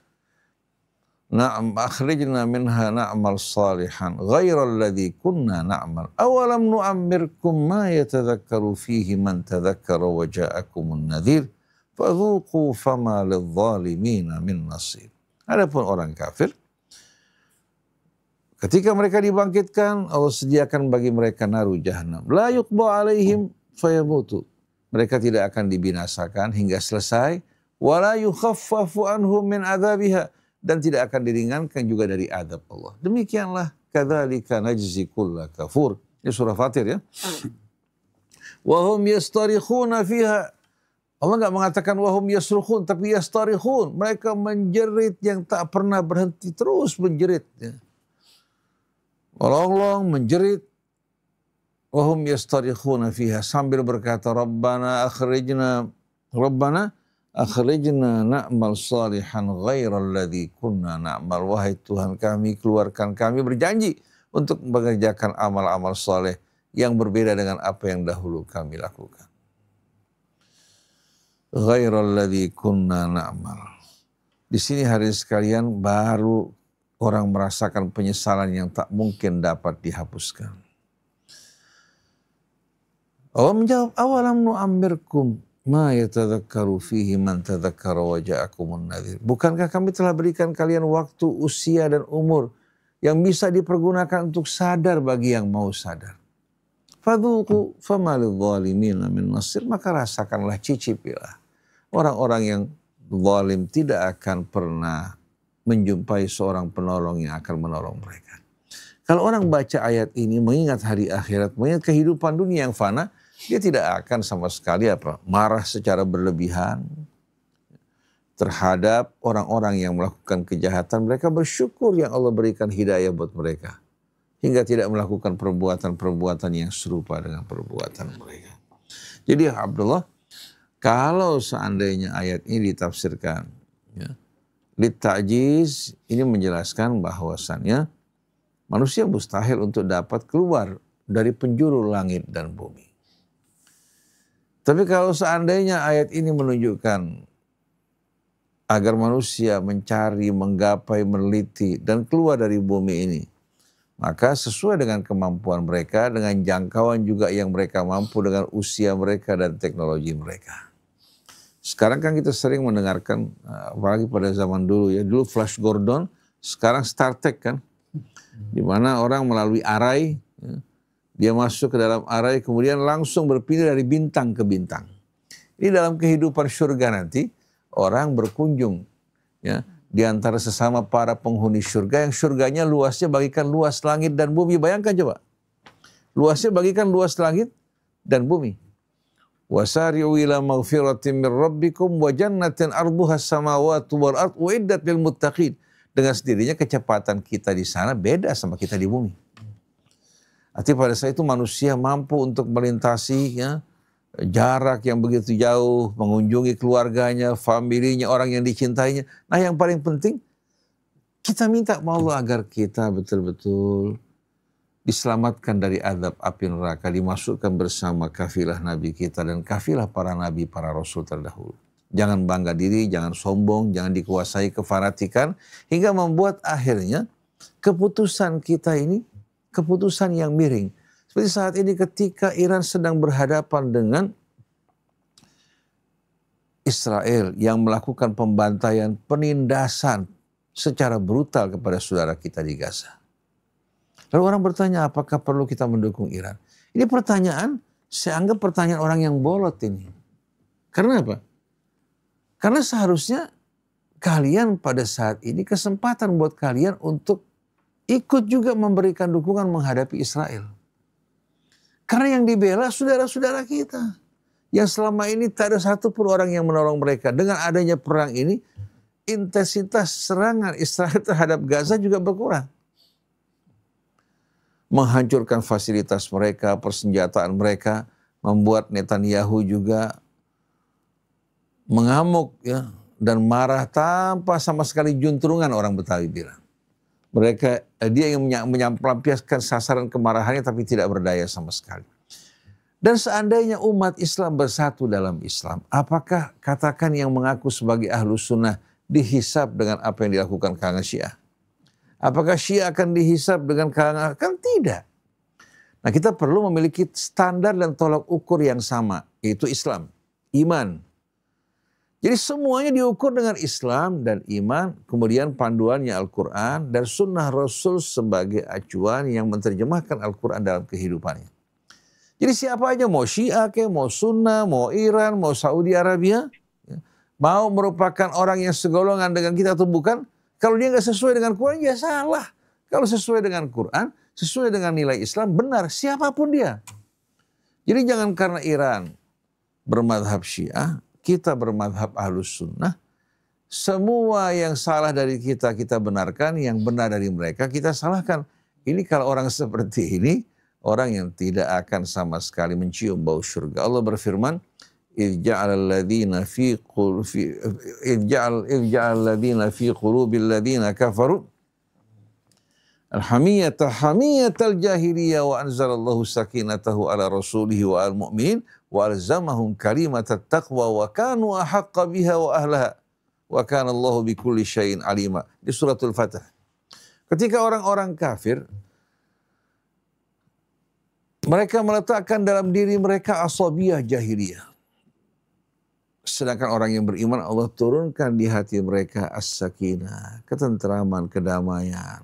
minha na'mal salihan ghairal ladzi kunna na'mal awalam nu'ammirkum ma yatadhakkaru fihi man tadhakkara wa ja'akumun nadhir fadhuqu fama lidh-dhalimina min nasir. Adapun orang kafir, ketika mereka dibangkitkan, Allah sediakan bagi mereka naru jahannam. La yuqda alaihim fayamutu. Mereka tidak akan dibinasakan hingga selesai. Wa la yukhaffafu anhum min adzabiha. Dan tidak akan diringankan juga dari adab Allah. Demikianlah kadzalika najzi kulla kafur. Ini surah Fatir ya. Wa hum yastarikhuna fiha. Allah nggak mengatakan wahum yasrukhun, tapi yastarikhun. Mereka menjerit yang tak pernah berhenti, terus menjerit. Ya. Melonglong, menjerit, Wahum yastarikhuna fiha, sambil berkata Rabbana akhrijna na'mal salihan ghairal ladzi kunna na'mal. Wahai Tuhan kami, keluarkan kami, berjanji untuk mengerjakan amal-amal saleh yang berbeda dengan apa yang dahulu kami lakukan. Ghairal ladzi kunna na'mal. Di sini hadirin sekalian baru orang merasakan penyesalan yang tak mungkin dapat dihapuskan. Allah menjawab, awalam nu'ammirkum ma yatadzakkaru fihi man tadzakkara wa ja'akumun nadhir. Bukankah kami telah berikan kalian waktu, usia dan umur yang bisa dipergunakan untuk sadar bagi yang mau sadar. Fadzuqu fama lidh-dhalimina min nasir, maka rasakanlah, cicipilah. Orang-orang yang zalim tidak akan pernah menjumpai seorang penolong yang akan menolong mereka. Kalau orang baca ayat ini mengingat hari akhirat, mengingat kehidupan dunia yang fana, dia tidak akan sama sekali marah secara berlebihan terhadap orang-orang yang melakukan kejahatan. Mereka bersyukur yang Allah berikan hidayah buat mereka, hingga tidak melakukan perbuatan-perbuatan yang serupa dengan perbuatan mereka. Jadi Abdullah, kalau seandainya ayat ini ditafsirkan litta'jiz, ini menjelaskan bahwasannya manusia mustahil untuk dapat keluar dari penjuru langit dan bumi. Tapi kalau seandainya ayat ini menunjukkan agar manusia mencari, menggapai, meneliti, dan keluar dari bumi ini, maka sesuai dengan kemampuan mereka, dengan jangkauan juga yang mereka mampu, dengan usia mereka dan teknologi mereka. Sekarang kan kita sering mendengarkan, apalagi pada zaman dulu ya, dulu Flash Gordon, sekarang Star Trek kan, di mana orang melalui arai, dia masuk ke dalam arai, kemudian langsung berpindah dari bintang ke bintang. Ini dalam kehidupan surga nanti, orang berkunjung ya di antara sesama para penghuni surga, yang surganya luasnya bagikan luas langit dan bumi. Bayangkan coba, luasnya bagikan luas langit dan bumi. Wasari'u ila maghfiratin min rabbikum wa jannatin arduha as-samawati wal ardh uiddat lil muttaqin. Dengan sendirinya kecepatan kita di sana beda sama kita di bumi. Artinya pada saat itu manusia mampu untuk melintasi jarak yang begitu jauh, mengunjungi keluarganya, familinya, orang yang dicintainya. Nah yang paling penting, kita minta sama Allah agar kita betul-betul diselamatkan dari azab api neraka, dimasukkan bersama kafilah Nabi kita dan kafilah para Nabi, para Rasul terdahulu. Jangan bangga diri, jangan sombong, jangan dikuasai kefanatikan, hingga membuat akhirnya keputusan kita ini keputusan yang miring. Seperti saat ini ketika Iran sedang berhadapan dengan Israel yang melakukan pembantaian, penindasan secara brutal kepada saudara kita di Gaza. Lalu orang bertanya, apakah perlu kita mendukung Iran? Ini pertanyaan, saya anggap pertanyaan orang yang bolot ini. Karena apa? Karena seharusnya kalian pada saat ini kesempatan buat kalian untuk ikut juga memberikan dukungan menghadapi Israel. Karena yang dibela saudara-saudara kita. Yang selama ini tak ada satupun orang yang menolong mereka. Dengan adanya perang ini, intensitas serangan Israel terhadap Gaza juga berkurang. Menghancurkan fasilitas mereka, persenjataan mereka, membuat Netanyahu juga mengamuk ya, dan marah tanpa sama sekali juntrungan, orang Betawi bilang. Dia yang melampiaskan sasaran kemarahannya tapi tidak berdaya sama sekali. Dan seandainya umat Islam bersatu dalam Islam, apakah katakan yang mengaku sebagai Ahlus Sunnah dihisab dengan apa yang dilakukan kalangan Syiah? Apakah Syiah akan dihisab dengan kalangan? Kan tidak. Nah, kita perlu memiliki standar dan tolak ukur yang sama, yaitu Islam, iman. Jadi semuanya diukur dengan Islam dan iman, kemudian panduannya Al-Quran dan sunnah Rasul sebagai acuan yang menerjemahkan Al-Quran dalam kehidupannya. Jadi siapa aja, mau Syiah, mau Sunnah, mau Iran, mau Saudi Arabia, mau merupakan orang yang segolongan dengan kita atau bukan, kalau dia nggak sesuai dengan Quran, ya salah. Kalau sesuai dengan Quran, sesuai dengan nilai Islam, benar siapapun dia. Jadi jangan karena Iran bermadhab Syiah, kita bermadhab Ahlus Sunnah, semua yang salah dari kita benarkan, yang benar dari mereka kita salahkan. Ini kalau orang seperti ini, orang yang tidak akan sama sekali mencium bau surga. Allah berfirman, إِذْ جَعَلَ الَّذِينَ فِي قُلُوبِ الَّذِينَ كَفَرُوا الْحَمِيَّةَ حَمِيَّةَ الْجَاهِلِيَّةِ وَأَنْزَلَ اللَّهُ سَكِينَتَهُ عَلَى رَسُولِهِ وعلى المؤمنين وَأَلْزَمَهُمْ كَلِمَةَ التَّقْوَى وَكَانُوا أَحَقَّ بِهَا وَأَهْلَهَا وَكَانَ اللَّهُ بِكُلِّ شَيْءٍ عَلِيمًا. Di suratul Fatah. Ketika orang-orang kafir, mereka meletakkan dalam diri mereka asabiyah jahiliyah. Sedangkan orang yang beriman, Allah turunkan di hati mereka as-sakinah, ketentraman, kedamaian,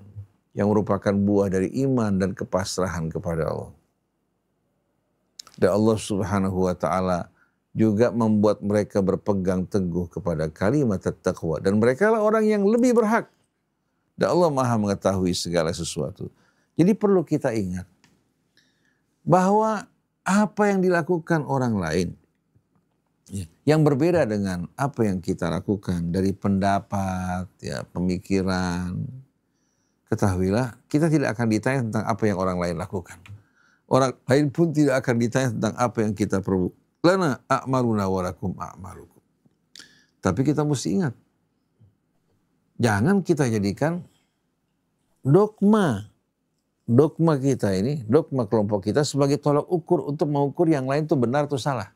yang merupakan buah dari iman dan kepasrahan kepada Allah. Dan Allah Subhanahu wa ta'ala juga membuat mereka berpegang teguh kepada kalimat taqwa. Dan mereka lah orang yang lebih berhak. Dan Allah Maha mengetahui segala sesuatu. Jadi perlu kita ingat bahwa apa yang dilakukan orang lain yang berbeda dengan apa yang kita lakukan dari pendapat, ya, pemikiran, ketahuilah kita tidak akan ditanya tentang apa yang orang lain lakukan. Orang lain pun tidak akan ditanya tentang apa yang kita perbuat. Lana a'maluna wa lakum a'malukum. Tapi kita mesti ingat, jangan kita jadikan dogma kita ini, dogma kelompok kita sebagai tolak ukur untuk mengukur yang lain itu benar atau salah.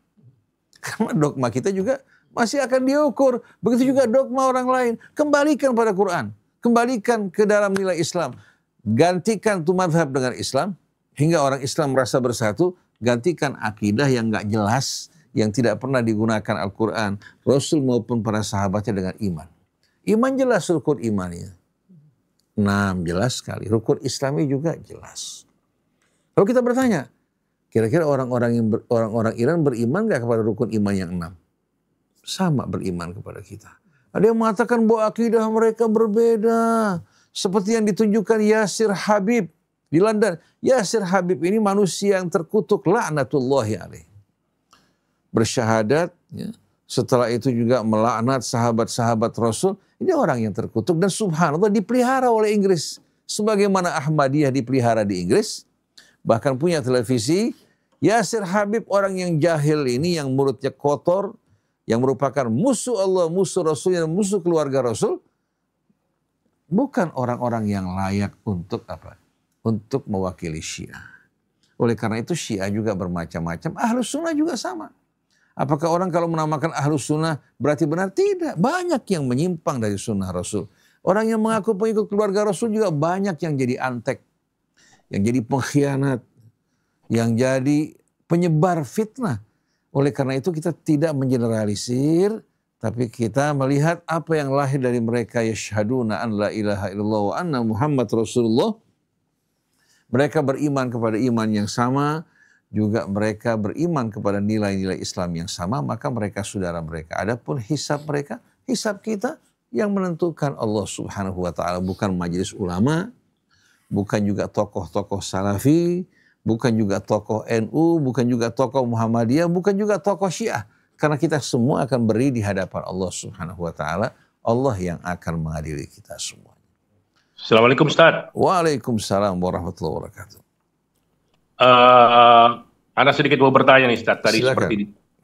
Karena dogma kita juga masih akan diukur. Begitu juga dogma orang lain. Kembalikan pada Quran. Kembalikan ke dalam nilai Islam. Gantikan tuh madhab dengan Islam. Hingga orang Islam merasa bersatu. Gantikan akidah yang gak jelas. Yang tidak pernah digunakan Al-Quran, Rasul maupun para sahabatnya dengan iman. Iman jelas rukun imannya. 6 jelas sekali. Rukun Islami juga jelas. Lalu kita bertanya, kira-kira orang-orang Iran beriman gak kepada rukun iman yang 6? Sama beriman kepada kita. Ada yang mengatakan bahwa akidah mereka berbeda. Seperti yang ditunjukkan Yasir Habib di London. Yasir Habib ini manusia yang terkutuk, laknatullahi alaih. Bersyahadat, ya. Setelah itu juga melaknat sahabat-sahabat Rasul. Ini orang yang terkutuk dan subhanallah dipelihara oleh Inggris. Sebagaimana Ahmadiyah dipelihara di Inggris. Bahkan punya televisi. Yasir Habib, orang yang jahil ini, yang mulutnya kotor, yang merupakan musuh Allah, musuh Rasul, dan musuh keluarga Rasul, bukan orang-orang yang layak untuk apa? Untuk mewakili Syiah. Oleh karena itu Syiah juga bermacam-macam, Ahlus Sunnah juga sama. Apakah orang kalau menamakan Ahlus Sunnah berarti benar? Tidak, banyak yang menyimpang dari sunnah Rasul. Orang yang mengaku pengikut keluarga Rasul juga banyak yang jadi antek, yang jadi pengkhianat, yang jadi penyebar fitnah. Oleh karena itu kita tidak mengeneralisir, tapi kita melihat apa yang lahir dari mereka, yashhaduna an la ilaha illallah wa anna Muhammad Rasulullah. Mereka beriman kepada iman yang sama, juga mereka beriman kepada nilai-nilai Islam yang sama, maka mereka saudara mereka. Adapun hisab mereka, hisab kita yang menentukan Allah Subhanahu wa ta'ala, bukan majelis ulama, bukan juga tokoh-tokoh salafi, bukan juga tokoh NU, bukan juga tokoh Muhammadiyah, bukan juga tokoh Syiah. Karena kita semua akan beri di hadapan Allah Subhanahu wa ta'ala. Allah yang akan mengadili kita semua.
Assalamualaikum Ustaz.
Waalaikumsalam warahmatullahi wabarakatuh.
Anda sedikit mau bertanya nih Ustaz. Tadi
silakan.
Seperti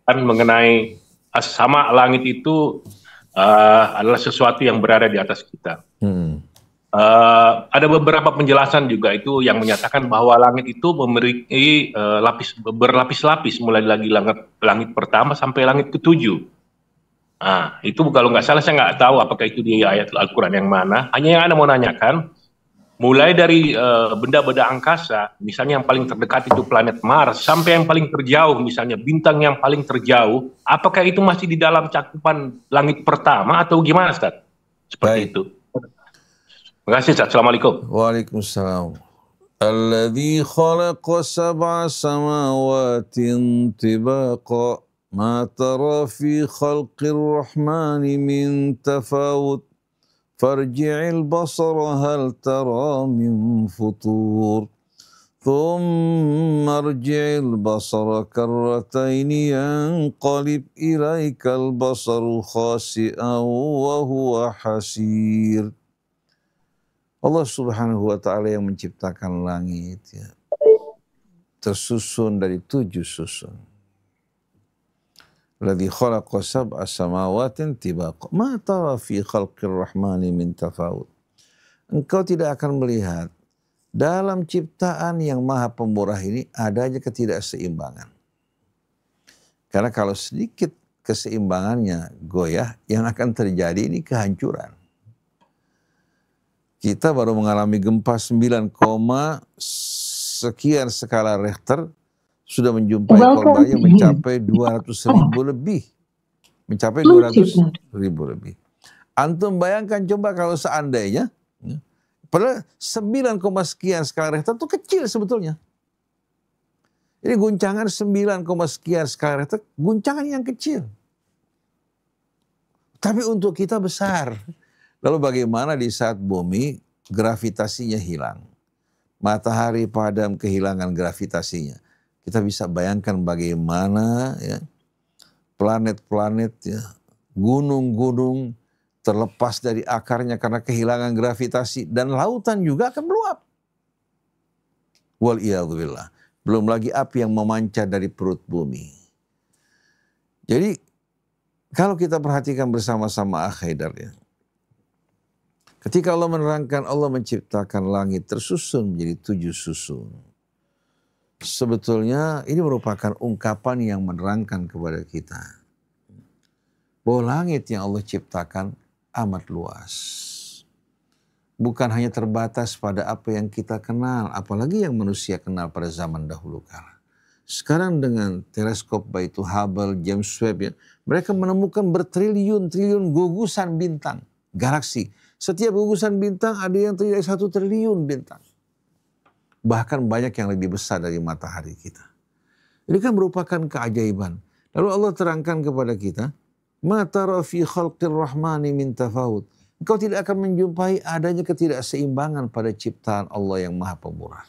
kan mengenai sama langit itu adalah sesuatu yang berada di atas kita. Ada beberapa penjelasan juga itu yang menyatakan bahwa langit itu memiliki berlapis-lapis, mulai lagi langit pertama sampai langit ke-7. Nah, itu kalau nggak salah saya nggak tahu apakah itu di ayat Al-Quran yang mana. Hanya yang Anda mau nanyakan, mulai dari benda-benda angkasa, misalnya yang paling terdekat itu planet Mars, sampai yang paling terjauh, misalnya bintang yang paling terjauh, apakah itu masih di dalam cakupan langit pertama atau gimana Ustaz? Seperti itu. Terima kasih Ustaz. Assalamualaikum.
Waalaikumsalam. Alladzi khalaqa sab'a samawati tibaqa ma tara fi khalqir rahmani min tafawut farji'il basara hal tara min futur thumma arji'il basara karrataini yanqalib ilaikal basaru khasi'an wa huwa hasir. Allah Subhanahu wa ta'ala yang menciptakan langit, ya. tersusun dari 7 susun. Alladzi khalaqa sab'a samawatin tibaqa ma tara fi khalqir rahmani min tafawut. Engkau tidak akan melihat dalam ciptaan yang maha pemurah ini adanya ketidakseimbangan. Karena kalau sedikit keseimbangannya goyah, yang akan terjadi ini kehancuran. Kita baru mengalami gempa 9, sekian skala Richter, sudah menjumpai korbannya mencapai 200.000 lebih. Mencapai 200.000 lebih. Antum bayangkan coba kalau seandainya, padahal 9, sekian skala Richter itu kecil sebetulnya. Jadi guncangan 9, sekian skala Richter, guncangan yang kecil. Tapi untuk kita besar. Lalu bagaimana di saat bumi gravitasinya hilang? Matahari padam, kehilangan gravitasinya. Kita bisa bayangkan bagaimana ya, planet-planet, ya, gunung-gunung terlepas dari akarnya karena kehilangan gravitasi. Dan lautan juga akan meluap. Wal'iyadzubillah. Belum lagi api yang memancar dari perut bumi. Jadi kalau kita perhatikan bersama-sama Haidar, ya, ketika Allah menerangkan, Allah menciptakan langit tersusun menjadi 7 susun. Sebetulnya ini merupakan ungkapan yang menerangkan kepada kita bahwa langit yang Allah ciptakan amat luas. Bukan hanya terbatas pada apa yang kita kenal, apalagi yang manusia kenal pada zaman dahulu kala. Sekarang dengan teleskop baik itu Hubble, James Webb, ya, mereka menemukan bertriliun-triliun gugusan bintang, galaksi. Setiap gugusan bintang ada yang terdiri dari 1 triliun bintang. Bahkan banyak yang lebih besar dari matahari kita. Ini kan merupakan keajaiban. Lalu Allah terangkan kepada kita, ma tara fi khalqir rahmani min tafawut. Engkau tidak akan menjumpai adanya ketidakseimbangan pada ciptaan Allah yang maha pemurah.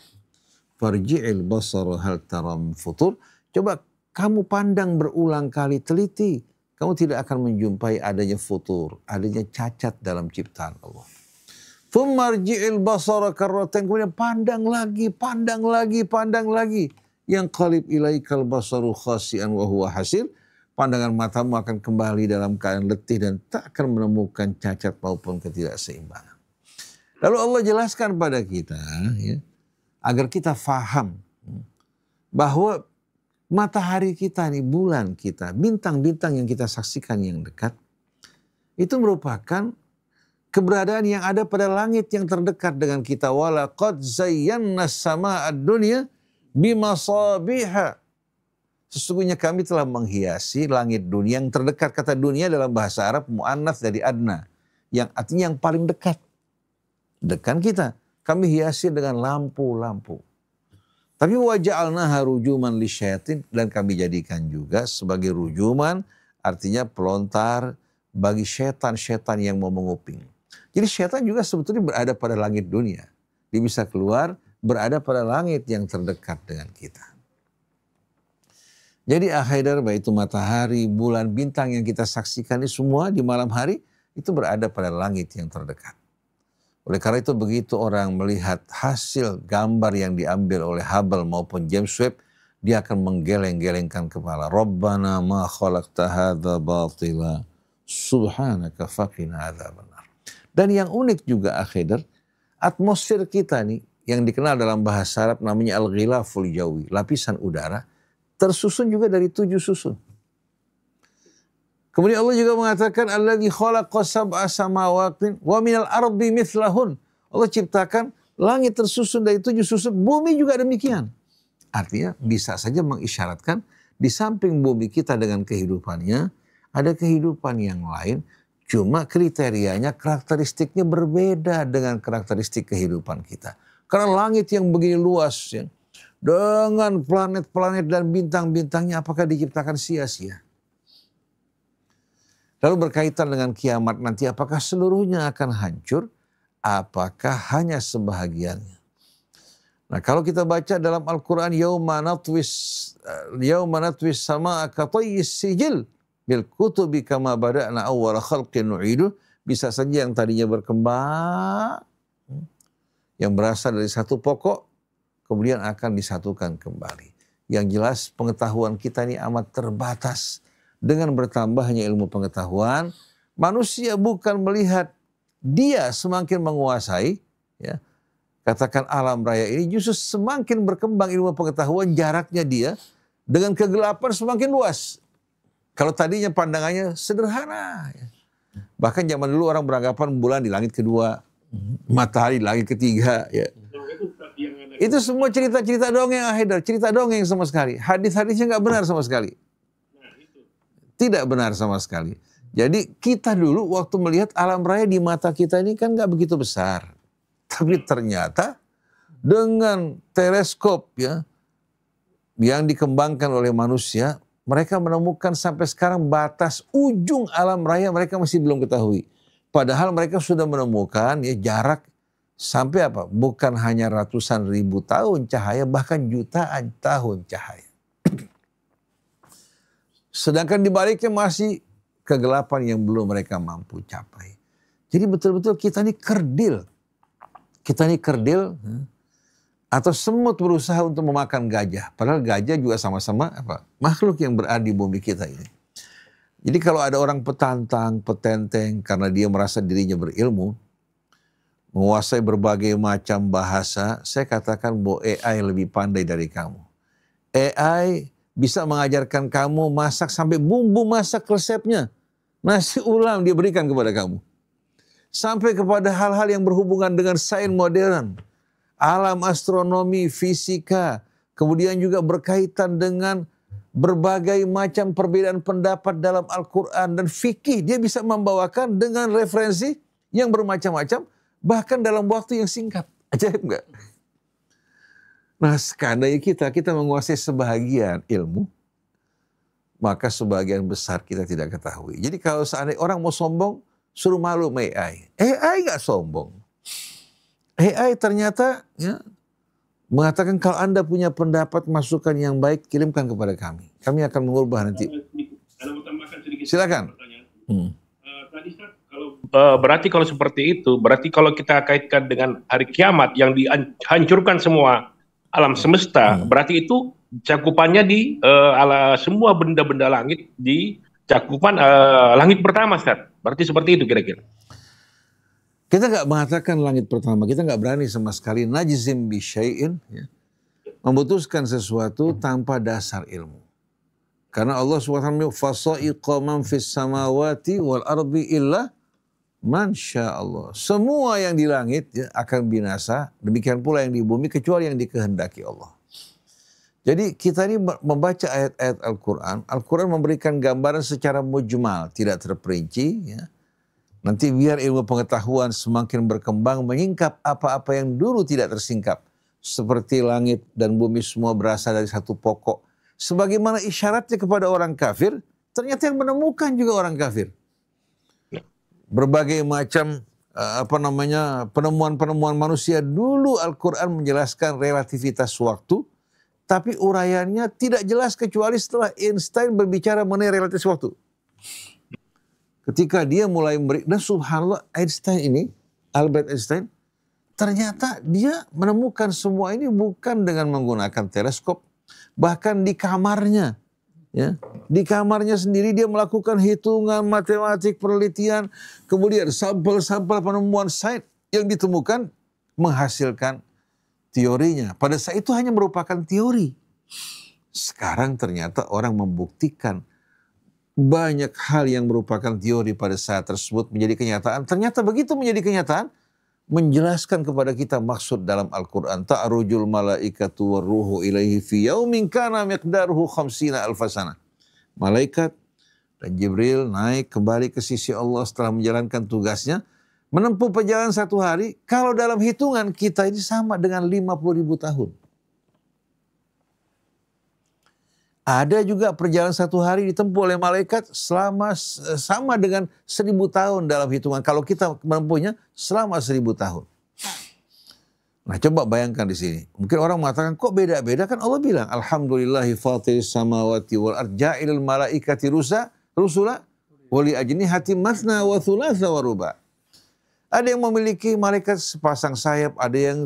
Farji'il basara hal tara min futur. Coba kamu pandang berulang kali, teliti. Kamu tidak akan menjumpai adanya futur, adanya cacat dalam ciptaan Allah. Tsummarji'il basara karratain, kemudian pandang lagi, pandang lagi, pandang lagi. Yang qalib ilaikal basaru khasi'an wa huwa hasir. Pandangan matamu akan kembali dalam keadaan letih dan tak akan menemukan cacat maupun ketidakseimbangan. Lalu Allah jelaskan pada kita, ya, agar kita faham bahwa matahari kita nih, bulan kita, bintang-bintang yang kita saksikan yang dekat, itu merupakan keberadaan yang ada pada langit yang terdekat dengan kita. Walaqad zayyana as-sama'ad dunya bimasabiha. Sesungguhnya kami telah menghiasi langit dunia yang terdekat. Kata dunia dalam bahasa Arab mu'annats dari adna, yang artinya yang paling dekat. Dekat kita. Kami hiasi dengan lampu-lampu. Tapi waja'alnaha rujuman lisyayatin, dan kami jadikan juga sebagai rujuman, artinya pelontar bagi setan-setan yang mau menguping. Jadi setan juga sebetulnya berada pada langit dunia. Dia bisa keluar berada pada langit yang terdekat dengan kita. Jadi Haidar, baik itu matahari, bulan, bintang yang kita saksikan ini semua di malam hari itu berada pada langit yang terdekat. Oleh karena itu begitu orang melihat hasil gambar yang diambil oleh Hubble maupun James Webb, dia akan menggeleng-gelengkan kepala. Rabbana ma khalaqta hadza batila subhanaka faqina adzabannar. Dan yang unik juga Haidar, atmosfer kita nih yang dikenal dalam bahasa Arab namanya al-ghilaful jawi, lapisan udara, tersusun juga dari 7 susun. Kemudian Allah juga mengatakan alladzi khalaqa sab'a samawatin wa minal ardi mithlahun. Allah ciptakan langit tersusun dari 7 susun, bumi juga demikian. Artinya bisa saja mengisyaratkan di samping bumi kita dengan kehidupannya, ada kehidupan yang lain. Cuma kriterianya, karakteristiknya berbeda dengan karakteristik kehidupan kita. Karena langit yang begini luas, ya, dengan planet-planet dan bintang-bintangnya, apakah diciptakan sia-sia? Lalu berkaitan dengan kiamat nanti, apakah seluruhnya akan hancur? Apakah hanya sebahagiannya? Nah, kalau kita baca dalam Al-Quran, yauma natwis sama'a katayyis sijil bil kutubi kama bada'na awwala khalqin nu'idu. Bisa saja yang tadinya berkembang, yang berasal dari satu pokok, kemudian akan disatukan kembali. Yang jelas pengetahuan kita ini amat terbatas. Dengan bertambahnya ilmu pengetahuan, manusia bukan melihat dia semakin menguasai, ya, katakan alam raya ini, justru semakin berkembang ilmu pengetahuan, jaraknya dia dengan kegelapan semakin luas. Kalau tadinya pandangannya sederhana, ya. Bahkan zaman dulu orang beranggapan bulan di langit kedua, matahari di langit ketiga. Ya. Itu semua cerita-cerita dongeng, Haidar, cerita dongeng sama sekali. Hadis-hadisnya nggak benar sama sekali. Tidak benar sama sekali. Jadi kita dulu waktu melihat alam raya di mata kita ini kan nggak begitu besar. Tapi ternyata dengan teleskop, ya, yang dikembangkan oleh manusia, mereka menemukan sampai sekarang batas ujung alam raya mereka masih belum ketahui. Padahal mereka sudah menemukan, ya, jarak sampai apa? Bukan hanya ratusan ribu tahun cahaya, bahkan jutaan tahun cahaya. Sedangkan di baliknya masih kegelapan yang belum mereka mampu capai. Jadi betul-betul kita ini kerdil. Kita ini kerdil, atau semut berusaha untuk memakan gajah. Padahal gajah juga sama-sama apa? Makhluk yang berada di bumi kita ini. Jadi kalau ada orang petantang, petenteng karena dia merasa dirinya berilmu, menguasai berbagai macam bahasa, saya katakan bahwa AI lebih pandai dari kamu. AI bisa mengajarkan kamu masak sampai bumbu masak resepnya. Nasi ulam dia berikan kepada kamu. Sampai kepada hal-hal yang berhubungan dengan sains modern. Alam astronomi, fisika, kemudian juga berkaitan dengan berbagai macam perbedaan pendapat dalam Al-Quran dan fikih. Dia bisa membawakan dengan referensi yang bermacam-macam, bahkan dalam waktu yang singkat. Ajaib nggak? Nah, sekandainya kita menguasai sebahagian ilmu, maka sebagian besar kita tidak ketahui. Jadi kalau seandainya orang mau sombong, suruh malu sama AI. AI nggak sombong. AI ternyata, ya, mengatakan kalau Anda punya pendapat masukan yang baik, kirimkan kepada kami. Kami akan mengubah nanti. Silakan.
Berarti kalau seperti itu, berarti kalau kita kaitkan dengan hari kiamat yang dihancurkan semua alam semesta, berarti itu cakupannya di semua benda-benda langit di cakupan langit pertama, Ustaz. Berarti seperti itu kira-kira.
Kita nggak mengatakan langit pertama, kita nggak berani sama sekali najzim bi syai'in, ya, memutuskan sesuatu tanpa dasar ilmu. Karena Allah SWT fasaiqa man fis samawati wal ardi illa man Allah. Semua yang di langit, ya, akan binasa, demikian pula yang di bumi kecuali yang dikehendaki Allah. Jadi kita ini membaca ayat-ayat Al-Quran, Al-Quran memberikan gambaran secara mujmal, tidak terperinci, ya. Nanti biar ilmu pengetahuan semakin berkembang menyingkap apa-apa yang dulu tidak tersingkap. Seperti langit dan bumi semua berasal dari satu pokok. Sebagaimana isyaratnya kepada orang kafir, ternyata yang menemukan juga orang kafir. Berbagai macam penemuan-penemuan manusia dulu Al-Quran menjelaskan relativitas waktu, tapi uraiannya tidak jelas kecuali setelah Einstein berbicara mengenai relativitas waktu. Ketika dia mulai dan subhanallah Einstein ini, Albert Einstein, ternyata dia menemukan semua ini bukan dengan menggunakan teleskop, bahkan di kamarnya, ya, di kamarnya sendiri dia melakukan hitungan matematik, penelitian, kemudian sampel-sampel penemuan sains yang ditemukan menghasilkan teorinya. Pada saat itu hanya merupakan teori. Sekarang ternyata orang membuktikan banyak hal yang merupakan teori pada saat tersebut menjadi kenyataan. Ternyata begitu menjadi kenyataan, menjelaskan kepada kita maksud dalam Al-Quran. Ta'rujul malaikatu warruhu ilaihi fi yaumin kana miqdaruhu khamsina alfasana. Malaikat dan Jibril naik kembali ke sisi Allah setelah menjalankan tugasnya. Menempuh perjalanan 1 hari, kalau dalam hitungan kita ini sama dengan 50.000 tahun. Ada juga perjalanan 1 hari ditempuh oleh malaikat sama dengan 1000 tahun dalam hitungan. Kalau kita menempuhnya selama 1000 tahun. Nah, coba bayangkan di sini. Mungkin orang mengatakan kok beda-beda, kan Allah bilang alhamdulillahi fatiris samawati wal ard ja'ilul malaikati rusula wa li ajnihati matsna wa thulatsa wa ruba. Ada yang memiliki malaikat sepasang sayap, ada yang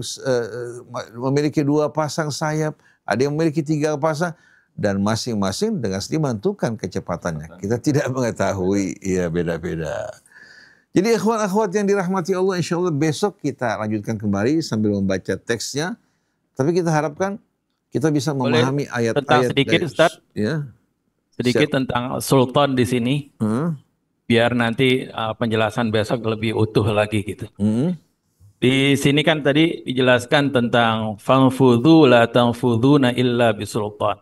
memiliki 2 pasang sayap, ada yang memiliki 3 pasang, dan masing-masing dengan sendiri menentukan kecepatannya. Kita tidak mengetahui, ya beda-beda. Jadi akhwat-akhwat yang dirahmati Allah, insya Allah besok kita lanjutkan kembali sambil membaca teksnya. Tapi kita harapkan kita bisa memahami ayat-ayat.
Sedikit Ustaz,
ya.
sedikit tentang sultan di sini. Biar nanti penjelasan besok lebih utuh lagi gitu. Di sini kan tadi dijelaskan tentang fanfudhu la tanfudhuna illa bisultan.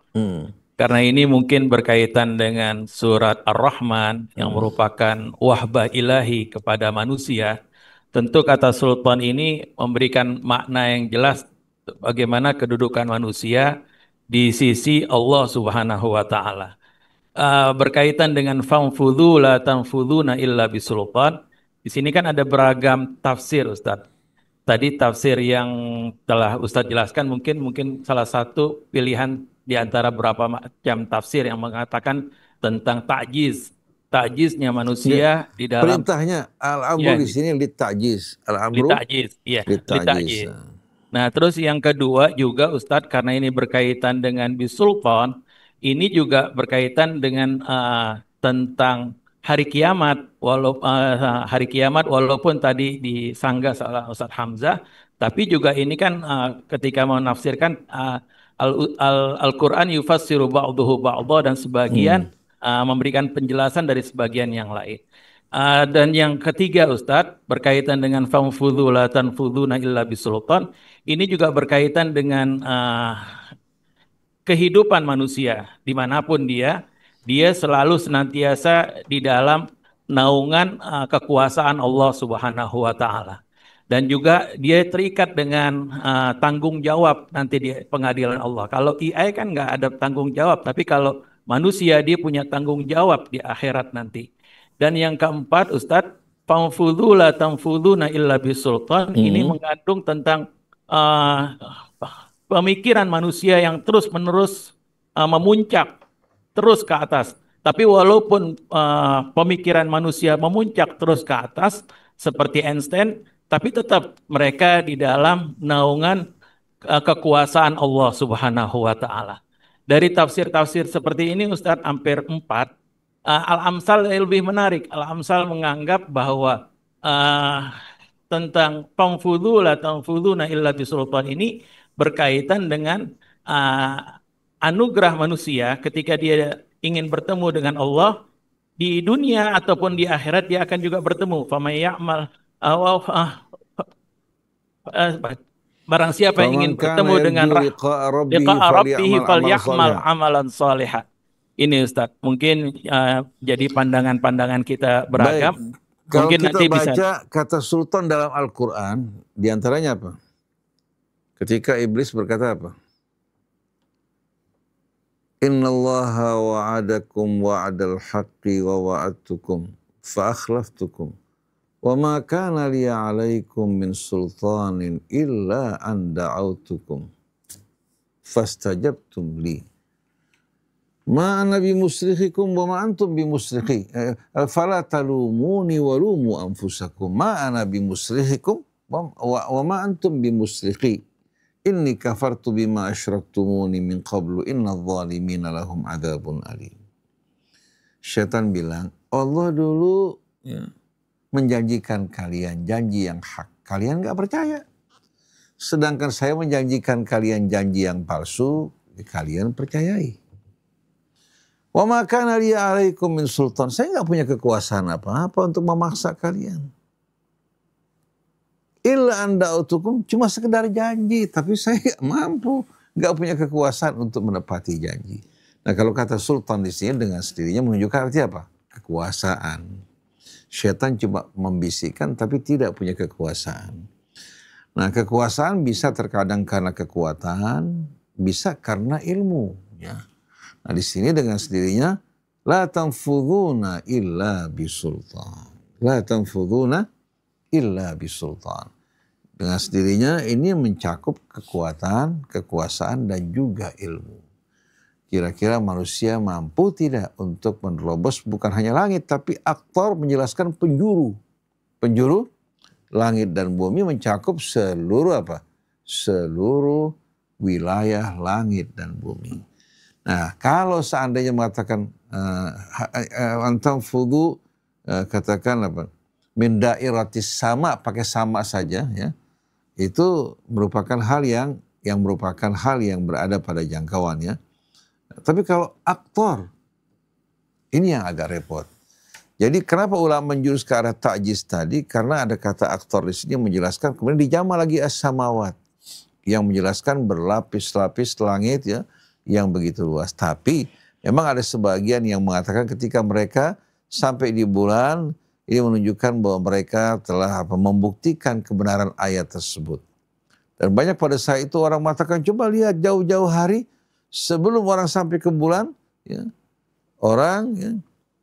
Karena ini mungkin berkaitan dengan surat Ar-Rahman yang merupakan wahbah ilahi kepada manusia. Tentu kata sultan ini memberikan makna yang jelas bagaimana kedudukan manusia di sisi Allah Subhanahu wa taala. Berkaitan dengan fanfudhu la tanfudhuna illa bisultan. Di sini kan ada beragam tafsir, Ustaz. Tadi tafsir yang telah Ustaz jelaskan mungkin salah satu pilihan di antara berapa macam tafsir yang mengatakan tentang ta'jiz. Ta'jiznya manusia di dalam
perintahnya al-amru di sini lit-ta'jiz. Al-amru
lit-ta'jiz, iya, lit-ta'jiz. Nah, terus yang kedua juga Ustaz, karena ini berkaitan dengan bisultan, ini juga berkaitan dengan tentang hari kiamat. Hari kiamat walaupun tadi disanggah oleh Ustaz Hamzah, tapi juga ini kan ketika menafsirkan Al-Quran yufassiru ba'duhu ba'dha, dan sebagian memberikan penjelasan dari sebagian yang lain. Dan yang ketiga Ustadz, berkaitan dengan fanfudhu la tanfudhuna illa bisultan, ini juga berkaitan dengan kehidupan manusia dimanapun dia selalu senantiasa di dalam naungan kekuasaan Allah Subhanahu wa taala. Dan juga dia terikat dengan tanggung jawab nanti di pengadilan Allah. Kalau AI kan nggak ada tanggung jawab, tapi kalau manusia dia punya tanggung jawab di akhirat nanti. Dan yang keempat Ustadz, fanfudhu la tanfudhuna illa bisultan, ini mengandung tentang pemikiran manusia yang terus-menerus memuncak terus ke atas. Tapi walaupun pemikiran manusia memuncak terus ke atas seperti Einstein, tapi tetap mereka di dalam naungan kekuasaan Allah Subhanahu wa taala. Dari tafsir-tafsir seperti ini Ustadz hampir 4. Al-Amsal lebih menarik. Al-Amsal menganggap bahwa tentang fanfudhu la tanfudhuna illa bisultan ini berkaitan dengan anugerah manusia ketika dia ingin bertemu dengan Allah di dunia ataupun di akhirat, dia akan juga bertemu. Faman ya'mal barang siapa yang ingin bertemu dengan liqa rabbih falyamal amalan shalihan. Ini Ustaz, mungkin jadi pandangan-pandangan kita beragam.
Baik. Kalau
mungkin
kita
nanti
baca
bisa
kata sultan dalam Al-Quran, diantaranya apa? Ketika iblis berkata apa? Innallaha wa'adakum wa'adal haqqi wa wa'adtukum fa akhlaftukum wa ma kana liya 'alaikum min sultanin illa an da'autukum fastajabtum li ma ana bimusrikhikum wa ma antum bimusrikhi fala talumuni wa lumu anfusakum ma ana bimusrikhikum wa ma antum bimusrikhi inni kafartu bima asyraktumuni min qablu innadh dhalimina lahum adzabun alim. Syaitan bilang, Allah dulu menjanjikan kalian janji yang hak. Kalian gak percaya. Sedangkan saya menjanjikan kalian janji yang palsu, kalian percayai. Wa ma kana liya 'alaikum min sultan. Saya gak punya kekuasaan apa-apa untuk memaksa kalian. Illa anda utukum, cuma sekedar janji, tapi saya gak mampu, gak punya kekuasaan untuk menepati janji. Nah kalau kata sultan di sini dengan sendirinya menunjukkan arti apa? Kekuasaan. Syaitan cuma membisikkan tapi tidak punya kekuasaan. Nah kekuasaan bisa terkadang karena kekuatan, bisa karena ilmu. Ya. Nah di sini dengan sendirinya la tanfudhuna illa bisultan. La tanfudhuna illa bisultan. Dengan sendirinya ini mencakup kekuatan, kekuasaan dan juga ilmu. Kira-kira manusia mampu tidak untuk menerobos bukan hanya langit tapi aktor menjelaskan penjuru. Penjuru langit dan bumi mencakup seluruh apa? Seluruh wilayah langit dan bumi. Nah, kalau seandainya mengatakan antam fudu katakan apa? Min dairatis sama, pakai sama saja ya. Itu merupakan hal yang berada pada jangkauannya. Tapi kalau aktor, ini yang agak repot. Jadi kenapa ulama menjurus ke arah ta'jiz tadi? Karena ada kata aktor di sini menjelaskan, kemudian dijama lagi as-samawat yang menjelaskan berlapis-lapis langit ya, yang begitu luas. Tapi memang ada sebagian yang mengatakan ketika mereka sampai di bulan, ini menunjukkan bahwa mereka telah membuktikan kebenaran ayat tersebut. Dan banyak pada saat itu orang mengatakan, coba lihat jauh-jauh hari sebelum orang sampai ke bulan, ya, orang ya,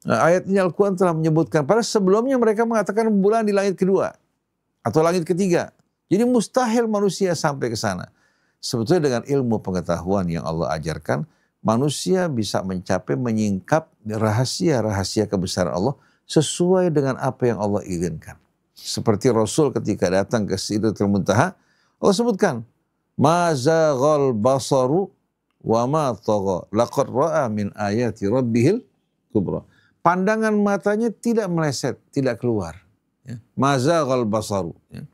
ayat ini Al-Quran telah menyebutkan. Padahal sebelumnya mereka mengatakan bulan di langit kedua atau langit ketiga. Jadi mustahil manusia sampai ke sana. Sebetulnya dengan ilmu pengetahuan yang Allah ajarkan, manusia bisa mencapai menyingkap rahasia-rahasia kebesaran Allah sesuai dengan apa yang Allah izinkan. Seperti Rasul ketika datang ke Sidratul Muntaha, Allah sebutkan, ma zaghal basaru wa ma tagha laqad ra'a min ayati rabbihil kubra. Pandangan matanya tidak meleset, tidak keluar. Ya. Ma zaghal basaru. Ya.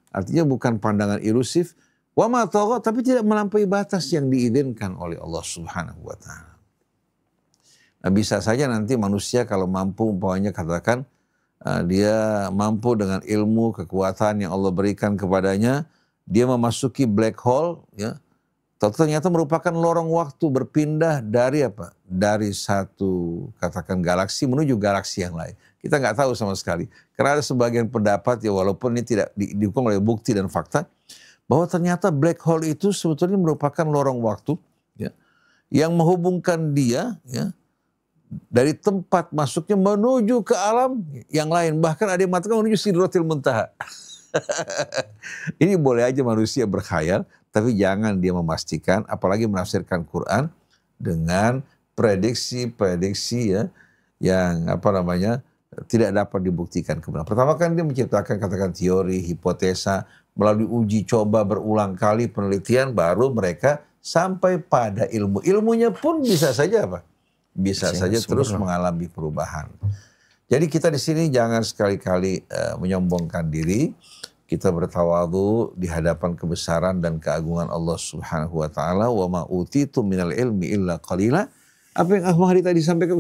Artinya bukan pandangan ilusif. Wa ma tagha, tapi tidak melampaui batas yang diizinkan oleh Allah Subhanahu wa ta'ala. Nah, bisa saja nanti manusia kalau mampu umpamanya katakan dia mampu dengan ilmu kekuatan yang Allah berikan kepadanya, dia memasuki black hole, ya, ternyata merupakan lorong waktu berpindah dari apa? Dari satu katakan galaksi menuju galaksi yang lain. Kita nggak tahu sama sekali. Karena ada sebagian pendapat ya walaupun ini tidak didukung oleh bukti dan fakta, bahwa ternyata black hole itu sebetulnya merupakan lorong waktu ya, yang menghubungkan dia ya, dari tempat masuknya menuju ke alam yang lain. Bahkan ada yang mengatakan menuju Sidratul Muntaha. Ini boleh aja manusia berkhayal, tapi jangan dia memastikan, apalagi menafsirkan Quran dengan prediksi-prediksi ya, yang apa namanya tidak dapat dibuktikan kebenaran. Pertama kan dia menciptakan katakan teori, hipotesa, melalui uji coba berulang kali penelitian, baru mereka sampai pada ilmu. Ilmunya pun bisa saja apa? Bisa saja terus mengalami perubahan. Jadi kita di sini jangan sekali-kali menyombongkan diri. Kita bertawadhu di hadapan kebesaran dan keagungan Allah Subhanahu wa taala. Wa ma utitu minal ilmi illa qalila. Apa yang Ahmad tadi sampaikan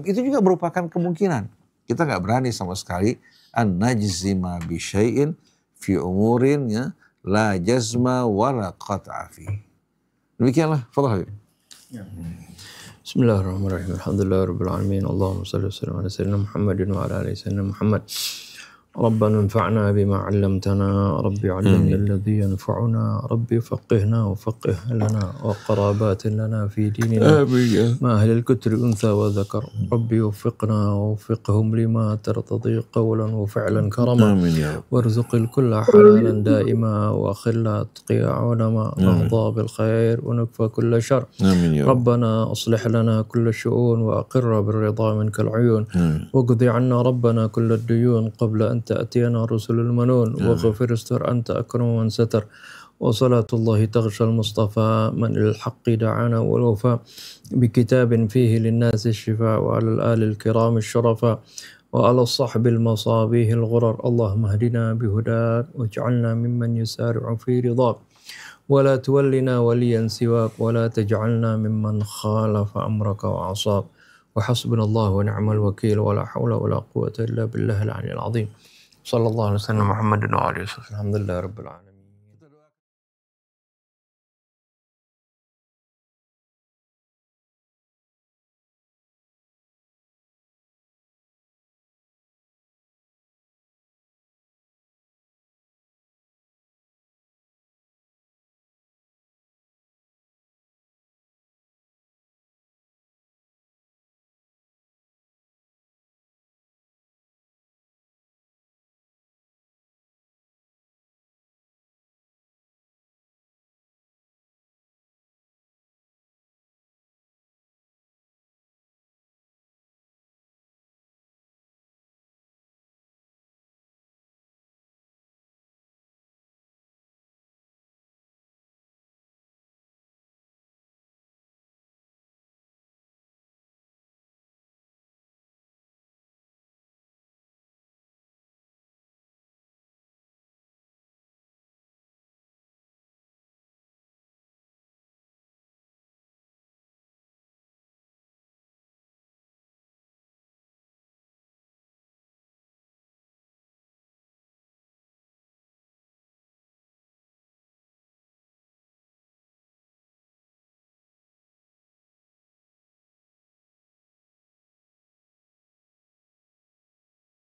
itu juga merupakan kemungkinan. Kita nggak berani sama sekali an najzima bi syai'in fi umurin ya la jazma wa la qat'a fi. Demikianlah, fadhil. Ya.
Bismillahirrahmanirrahim. Alhamdulillahirabbil alamin. Allahumma shalli wa sallim ala sayyidina Muhammadin wa ala ali sayyidina Muhammad. ربنا انفعنا بما علمتنا ربي علمنا الذي ينفعنا ربي فقهنا وفقه لنا وقرابات لنا في ديننا ما أهل الكتر أنثى وذكر ربي وفقنا ووفقهم لما ترتضي قولا وفعلا كرما وارزق الكل حلالا دائما وأخلا أتقيا علما نهضى بالخير ونكفى كل شر ربنا أصلح لنا كل الشؤون وأقر بالرضا منك العيون واقضي عنا ربنا كل الديون قبل أن تأتينا رسل المنون وغفر استر أنت أكرم من ستر وصلاة الله تغشى المصطفى من الحق دعانا والوفاء بكتاب فيه للناس الشفاء وعلى الآل الكرام الشرفاء وعلى الصحب المصابيه الغرر اللهم اهدنا بهداك واجعلنا ممن يسارع في رضاك ولا تولنا وليا سواك ولا تجعلنا ممن خالف أمرك وعصاك وحسبنا الله ونعم الوكيل ولا حول ولا قوة إلا بالله العلي العظيم صلى الله عليه وسلم محمد وعلى آله وصحبه الحمد لله رب العالمين.